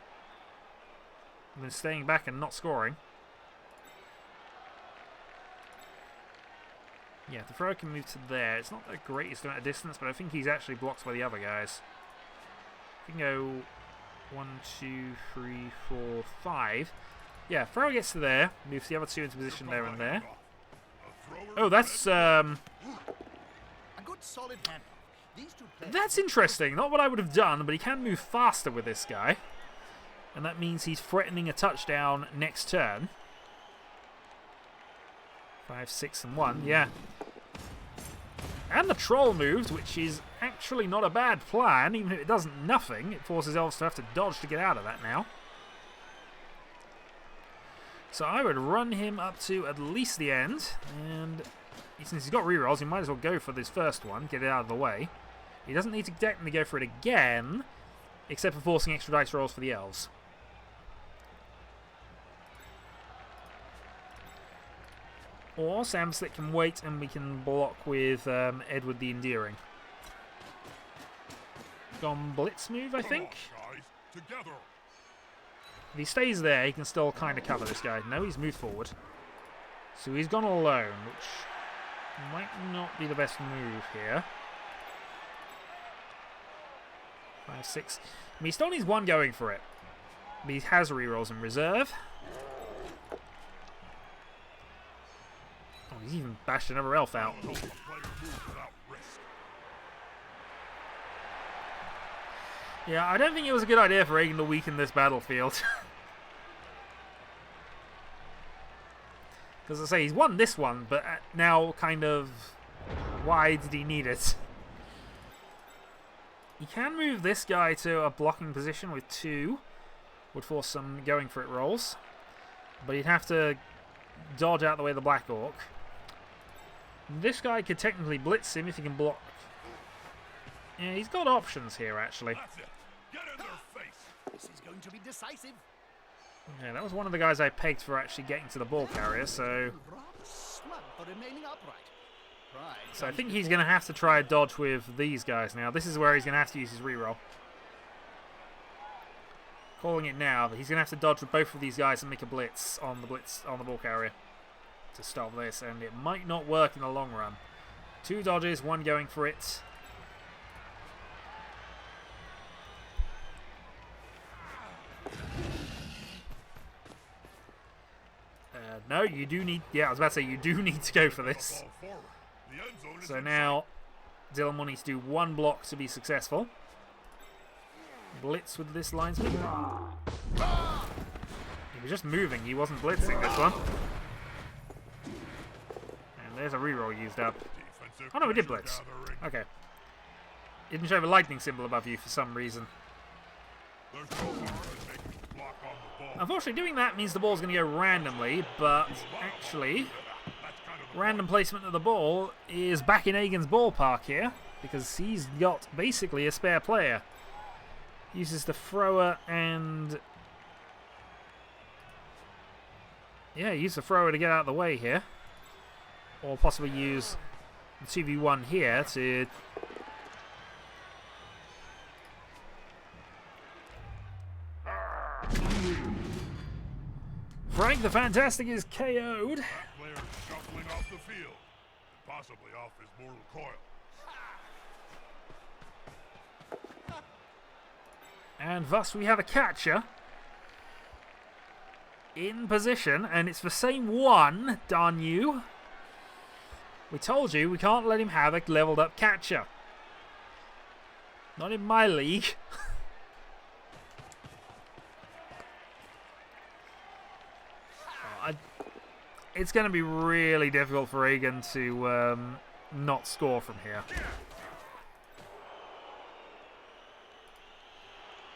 Speaker 1: staying back and not scoring. Yeah, the thrower can move to there. It's not the greatest amount of distance, but I think he's actually blocked by the other guys. He can go 1, 2, 3, 4, 5. Yeah, thrower gets to there, moves the other two into position there and there. Oh, that's
Speaker 3: A good solid hand. These two players
Speaker 1: that's interesting. Not what I would have done, but he can move faster with this guy. And that means he's threatening a touchdown next turn. 5, 6, and 1, yeah. And the troll moved, which is actually not a bad plan, even if it does nothing. It forces elves to have to dodge to get out of that now. So I would run him up to at least the end, and since he's got rerolls, he might as well go for this first one, get it out of the way. He doesn't need to technically go for it again, except for forcing extra dice rolls for the elves. Or Samslick can wait and we can block with Edward the Endearing. Gone Blitz move, I think. If he stays there, he can still kind of cover this guy. No, he's moved forward. So he's gone alone, which might not be the best move here. 5, 6. I mean, he still needs one going for it. But he has rerolls in reserve. Oh, he's even bashed another elf out. Yeah, I don't think it was a good idea for Agen to weaken this battlefield. Because I say, he's won this one, but now kind of, why did he need it? He can move this guy to a blocking position with 2. Would force some going for it rolls. But he'd have to dodge out the way of the Black Orc. This guy could technically blitz him if he can block. Yeah, he's got options here, actually.
Speaker 2: Get in their face.
Speaker 3: This is going to be decisive.
Speaker 1: Yeah, that was one of the guys I pegged for actually getting to the ball carrier, so...
Speaker 3: Rather smug for remaining upright. Pride
Speaker 1: So I think he's going to have to try a dodge with these guys now. This is where he's going to have to use his reroll. Calling it now, but he's going to have to dodge with both of these guys and make a blitz on the ball carrier to stop this, and it might not work in the long run. 2 dodges, 1 going for it. No, you do need... Yeah, I was about to say, you do need to go for this. So now, Dylan will need to do 1 block to be successful. Blitz with this linesman. He was just moving, he wasn't blitzing this one. And there's a reroll used up. Oh no, we did blitz. Okay. Didn't show the lightning symbol above you for some reason. Unfortunately, doing that means the ball's going to go randomly, but actually, random placement of the ball is back in Agen's ballpark here, because he's got basically a spare player. Uses the thrower and... Yeah, use the thrower to get out of the way here. Or possibly use the 2v1 here to... Frank the Fantastic is KO'd.
Speaker 2: That player's shuffling off the field, possibly off his mortal coil.
Speaker 1: And thus we have a catcher in position, and it's the same one, darn you. We told you we can't let him have a leveled up catcher. Not in my league. It's going to be really difficult for Agen to not score from here.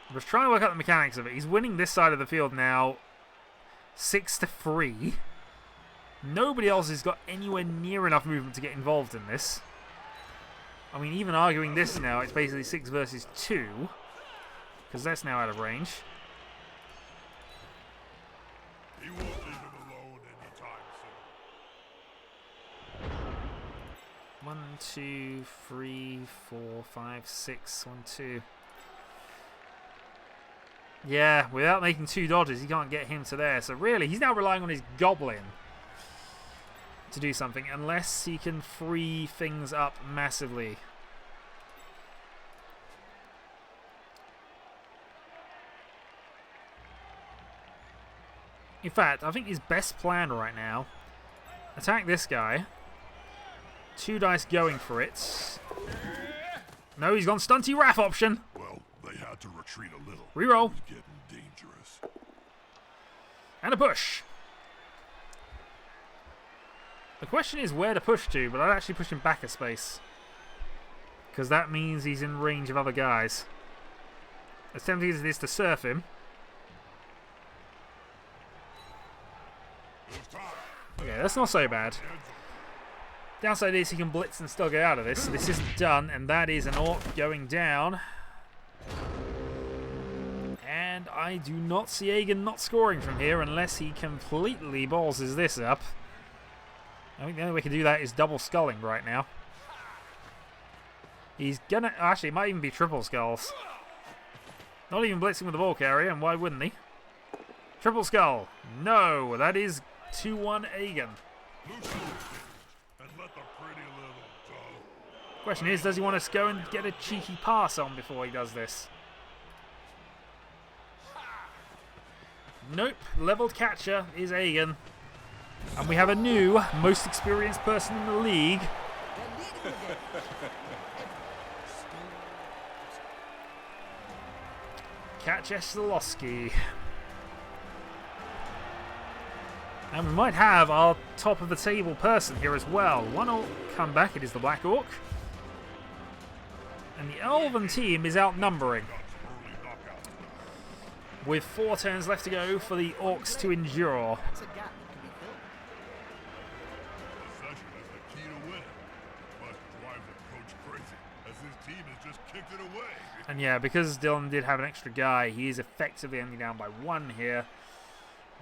Speaker 1: I'm just trying to work out the mechanics of it. He's winning this side of the field now 6-3. Nobody else has got anywhere near enough movement to get involved in this. I mean, even arguing this now, it's basically 6 versus 2. Because that's now out of range.
Speaker 2: He won't leave him alone anytime soon.
Speaker 1: 1, 2, 3, 4, 5, 6. 1, 2. Yeah, without making 2 dodges, he can't get him to there. So really, he's now relying on his goblin to do something, unless he can free things up massively. In fact, I think his best plan right now, attack this guy. 2 dice going for it. No, he's gone stunty Wrath option.
Speaker 2: Well, they had to retreat a little.
Speaker 1: Reroll.
Speaker 2: It was getting dangerous.
Speaker 1: And a push. The question is where to push to, but I'd actually push him back a space. Because that means he's in range of other guys. As tempting as it is to surf him. Okay, that's not so bad. Downside is he can blitz and still get out of this. So this isn't done, and that is an Orc going down. And I do not see Agen not scoring from here unless he completely ballses this up. I think the only way he can do that is double sculling right now. He's gonna... Actually, it might even be triple skulls. Not even blitzing with the ball carrier, and why wouldn't he? Triple skull. No, that is 2-1 Agen. Question is, does he want to go and get a cheeky pass on before he does this? Nope. Leveled catcher is Agen. And we have a new, most experienced person in the league. Kacheslowski. And we might have our top of the table person here as well. One Orc come back, it is the Black Orc. And the Elven team is outnumbering. With 4 turns left to go for the Orcs to endure. And yeah, because Dylan did have an extra guy, he is effectively only down by 1 here.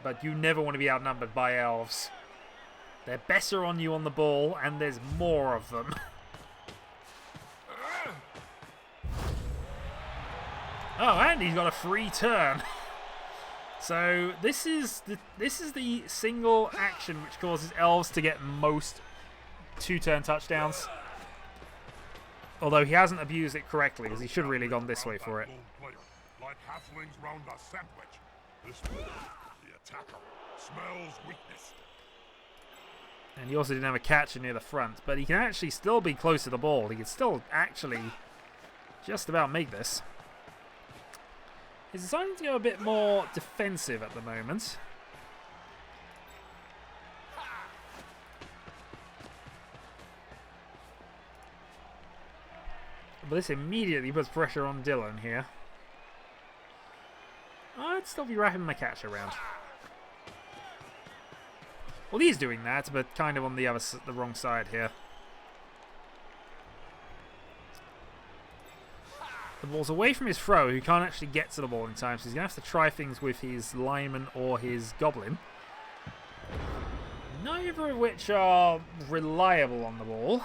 Speaker 1: But you never want to be outnumbered by elves. They're better on you on the ball, and there's more of them. Oh, and he's got a free turn. So this is the single action which causes elves to get most 2-turn touchdowns. Although he hasn't abused it correctly, because he should have really gone this way for it.
Speaker 2: Like halflings round a sandwich. This way, the attacker smells weakness.
Speaker 1: And he also didn't have a catcher near the front, but he can actually still be close to the ball. He can still actually just about make this. He's deciding to go a bit more defensive at the moment. But this immediately puts pressure on Dylan here. I'd still be wrapping my catch around. Well, he's doing that, but kind of on the wrong side here. The ball's away from his throw, who can't actually get to the ball in time, so he's going to have to try things with his lineman or his goblin. Neither of which are reliable on the ball.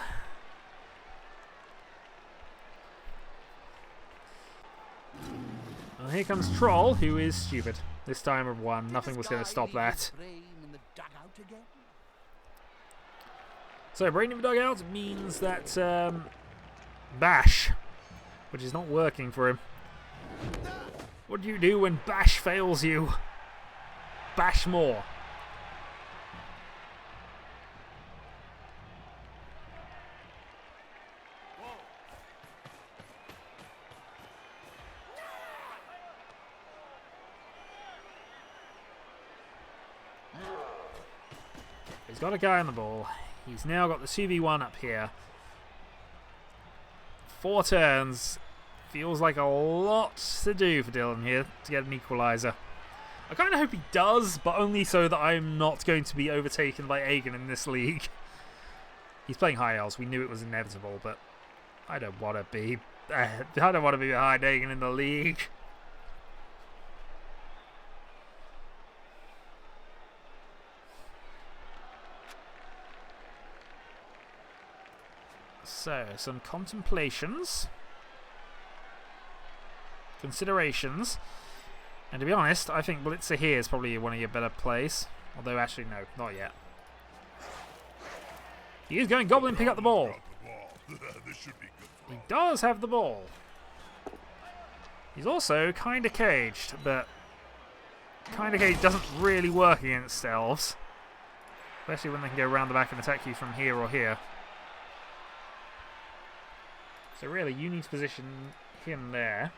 Speaker 1: Well, here comes Troll, who is stupid. This time of 1, nothing was going to stop that. So, brain in the dugout means that Bash, which is not working for him. What do you do when Bash fails you? Bash more. He's got a guy on the ball. He's now got the 2v1 up here. 4 turns. Feels like a lot to do for Dylan here to get an equaliser. I kind of hope he does, but only so that I'm not going to be overtaken by Agen in this league. He's playing High Elves. We knew it was inevitable, but I don't want to be. I don't want to be behind Agen in the league. So, some contemplations, considerations, and to be honest, I think Blitzer here is probably one of your better plays. Although, actually, no, not yet. He is going Goblin, pick up the ball.
Speaker 2: This should be good for
Speaker 1: He does have the ball. He's also kind of caged, but kind of caged doesn't really work against elves, especially when they can go around the back and attack you from here or here. So really, you need to position him there.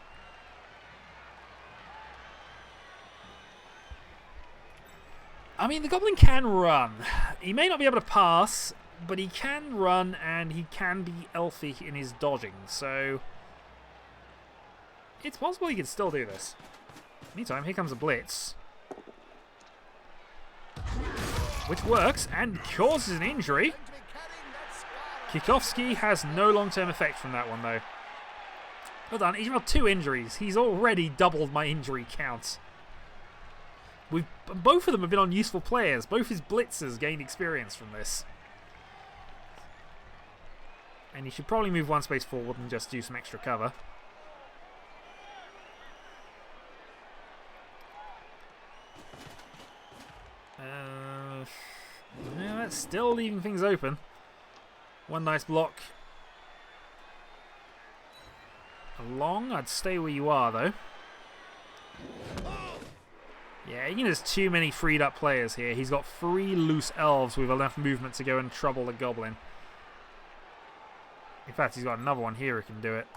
Speaker 1: I mean, the Goblin can run. He may not be able to pass, but he can run and he can be elfy in his dodging. So it's possible he can still do this. Meantime, here comes a blitz, which works and causes an injury. Kikowski has no long-term effect from that one, though. Well done. He's got 2 injuries. He's already doubled my injury count. Both of them have been on useful players. Both his blitzers gained experience from this. And he should probably move 1 space forward and just do some extra cover. Yeah, that's still leaving things open. 1 nice block. Along, I'd stay where you are, though. Yeah, Agen has too many freed up players here. He's got 3 loose elves with enough movement to go and trouble the Goblin. In fact, he's got another one here who can do it.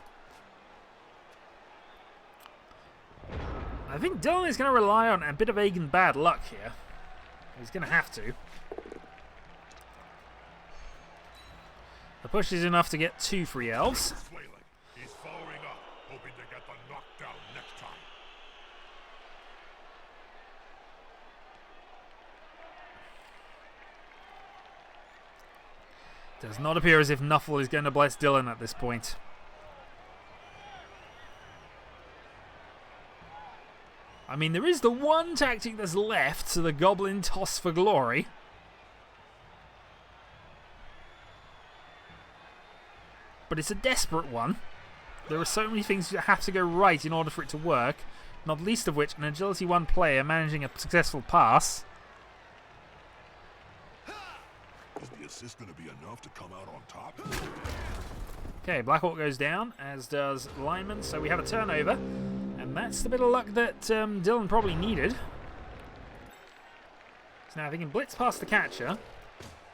Speaker 1: I think Dylan is going to rely on a bit of Agen bad luck here. He's going to have to. The push is enough to get 2 free elves.
Speaker 2: He's following up, hoping to get the knockdown next time.
Speaker 1: Does not appear as if Nuffle is going to bless Dylan at this point. I mean, there is the one tactic that's left to the Goblin toss for glory. But it's a desperate one. There are so many things that have to go right in order for it to work, not least of which an Agility 1 player managing a successful pass.
Speaker 2: Is the assist going to be enough to come out on top?
Speaker 1: Okay, Black Orc goes down, as does Lineman, so we have a turnover. And that's the bit of luck that Dylan probably needed. So now if he can blitz past the catcher,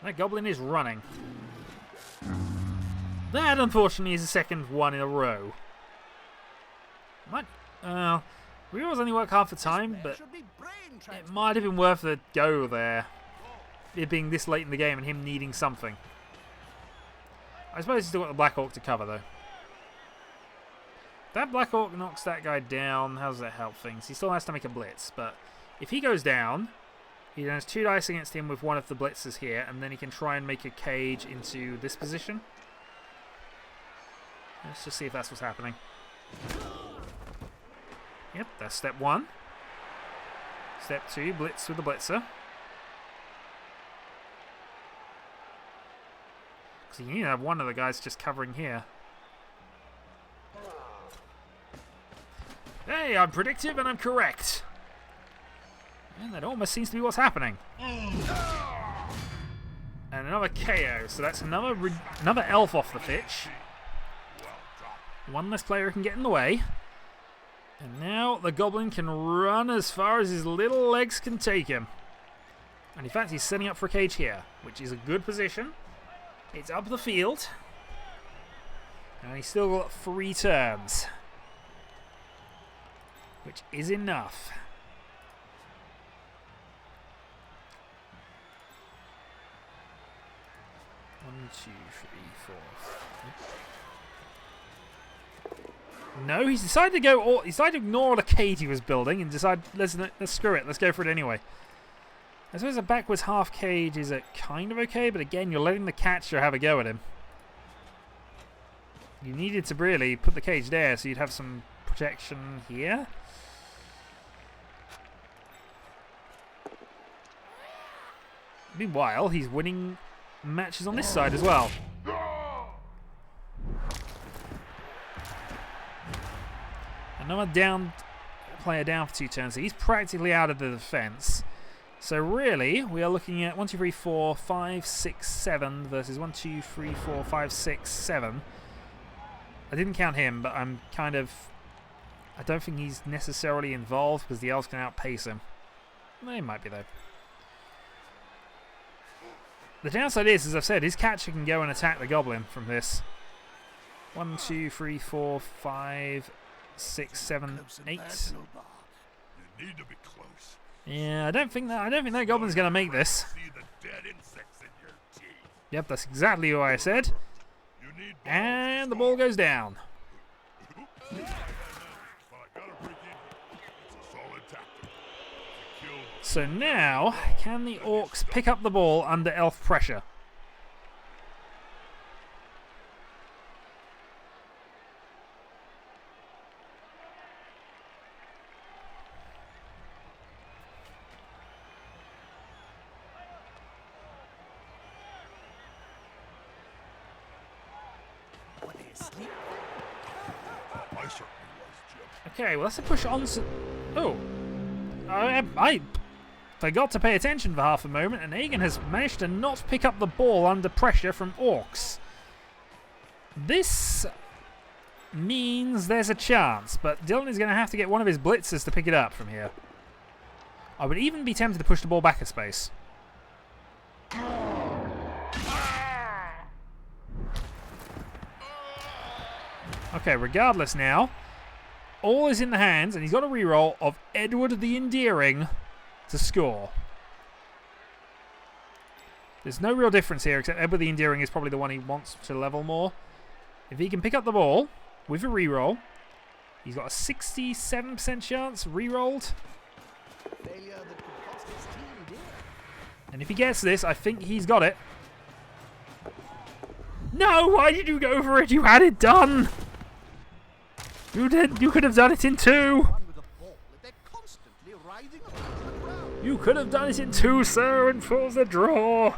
Speaker 1: that Goblin is running. That, unfortunately, is the second one in a row. We always only work half the time, but it might have been worth the go there. It being this late in the game and him needing something. I suppose he's still got the Black Orc to cover, though. That Black Orc knocks that guy down. How does that help things? He still has to make a blitz, but if he goes down, he then has 2 dice against him with one of the blitzers here, and then he can try and make a cage into this position. Let's just see if that's what's happening. Yep, that's step 1. Step 2, blitz with the blitzer. So you need to have one of the guys just covering here. Hey, I'm predictive and I'm correct. And that almost seems to be what's happening. And another KO, so that's another elf off the pitch. One less player can get in the way. And now the Goblin can run as far as his little legs can take him. And in fact, he's setting up for a cage here, which is a good position. It's up the field. And he's still got 3 turns, which is enough. 1, 2, 3, 4. No, he's decided to go. He decided to ignore all the cage he was building and decide, let's screw it. Let's go for it anyway. I suppose a backwards half cage is kind of okay, but again, you're letting the catcher have a go at him. You needed to really put the cage there so you'd have some protection here. Meanwhile, he's winning matches on this side as well. Another player down for 2 turns. So he's practically out of the defense. So really, we are looking at 1, 2, 3, 4, 5, 6, 7 versus 1, 2, 3, 4, 5, 6, 7. I didn't count him, but I'm kind of... I don't think he's necessarily involved because the elves can outpace him. They might be though. The downside is, as I've said, his catcher can go and attack the goblin from this. 1, 2, 3, 4, 5, 6, 7, 8.
Speaker 2: You need to be close.
Speaker 1: Yeah, I don't think that goblin's going to make this.
Speaker 2: See the dead insects in your teeth.
Speaker 1: Yep, that's exactly what I said.
Speaker 2: You need
Speaker 1: And the ball goes down.
Speaker 2: But I gotta break in. It's a solid tactic. To kill the
Speaker 1: So now, can the orcs pick up the ball under elf pressure?
Speaker 2: I certainly was, Jim.
Speaker 1: Okay, well, that's a push on. Oh. I forgot to pay attention for half a moment, and Agen has managed to not pick up the ball under pressure from orcs. This means there's a chance, but Dylan is going to have to get one of his blitzers to pick it up from here. I would even be tempted to push the ball back a space. Okay, regardless now, all is in the hands, and he's got a reroll of Edward the Endearing to score. There's no real difference here, except Edward the Endearing is probably the one he wants to level more. If he can pick up the ball with a reroll, he's got a 67% chance rerolled.
Speaker 3: Failure that could cost his team dear.
Speaker 1: And if he gets this, I think he's got it. No, why did you go for it? You had it done. You did. You could have done it in 2.
Speaker 3: Run with a ball, they're constantly writhing around the ground.
Speaker 1: You could have done it in 2, sir, and forced the draw.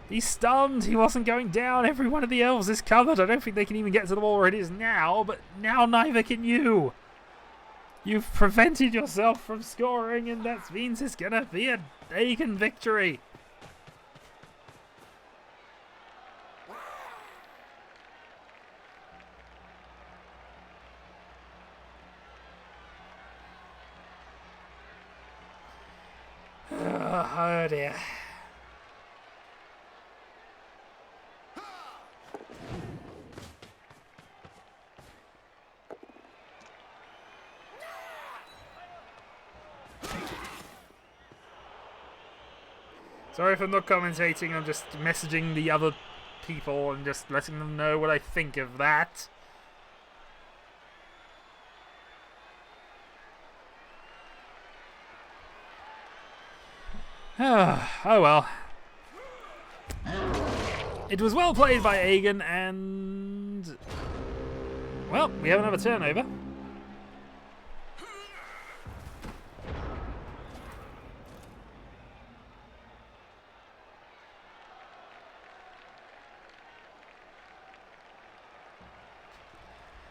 Speaker 1: He's stunned. He wasn't going down. Every one of the elves is covered. I don't think they can even get to the ball where it is now, but now neither can you. You've prevented yourself from scoring, and that means it's going to be a Agen victory. Oh dear. Sorry if I'm not commentating, I'm just messaging the other people and just letting them know what I think of that. Oh well. It was well played by Agen, and well, we have another turnover.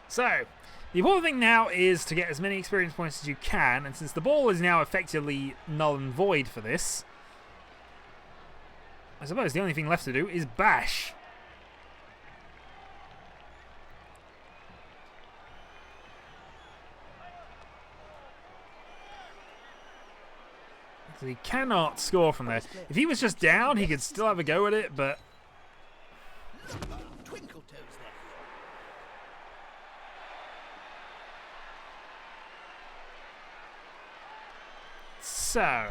Speaker 1: So, the important thing now is to get as many experience points as you can, and since the ball is now effectively null and void for this, I suppose the only thing left to do is bash. So he cannot score from there. If he was just down, he could still have a go at it, but
Speaker 3: Twinkle toes there.
Speaker 1: so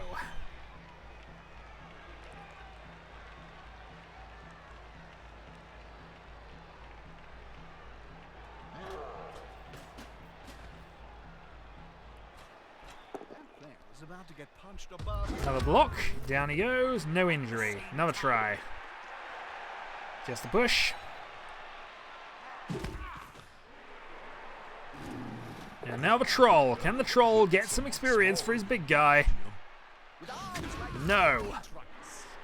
Speaker 3: about to get punched above.
Speaker 1: Another block. Down he goes. No injury. Another try. Just a push. And now the troll. Can the troll get some experience for his big guy? No.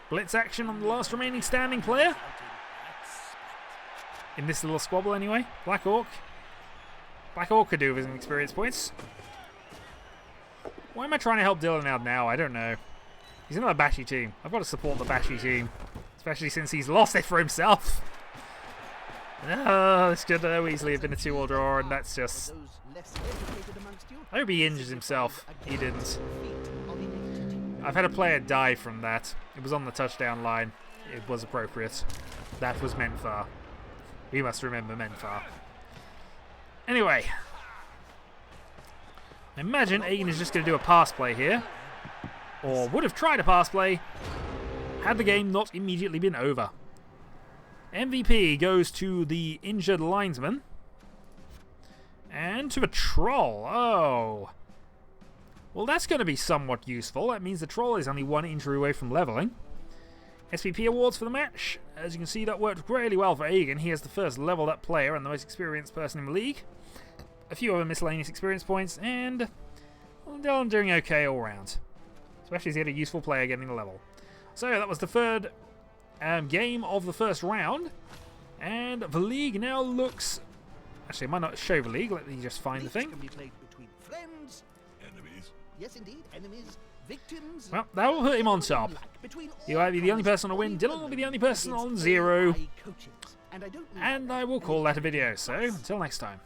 Speaker 1: Blitz action on the last remaining standing player. In this little squabble anyway. Black Orc. Black Orc could do with some experience points. Why am I trying to help Dylan out now? I don't know. He's in a bashy team. I've got to support the bashy team. Especially since he's lost it for himself. This could easily have been a 2-all draw, and that's just... I hope he injures himself. He didn't. I've had a player die from that. It was on the touchdown line. It was appropriate. That was Menfar. We must remember Menfar. Anyway. I imagine Agen is just going to do a pass play here. Or would have tried a pass play had the game not immediately been over. MVP goes to the injured linesman. And to the troll. Oh. Well, that's going to be somewhat useful. That means the troll is only 1 injury away from leveling. SPP awards for the match. As you can see, that worked really well for Agen. He has the first leveled up player and the most experienced person in the league. A few other miscellaneous experience points, and well, Dylan doing okay all round. Especially as he had a useful player getting the level. So that was the third game of the first round. And the league now looks... Actually, I might not show the league. Let me just find the thing.
Speaker 3: Can be played between friends.
Speaker 2: Enemies.
Speaker 3: Yes, indeed. Enemies. Victims.
Speaker 1: Well, that will put him on top. He'll either be the only person to win. Dylan will be the only person on 0. And I will call that a video. So, until next time.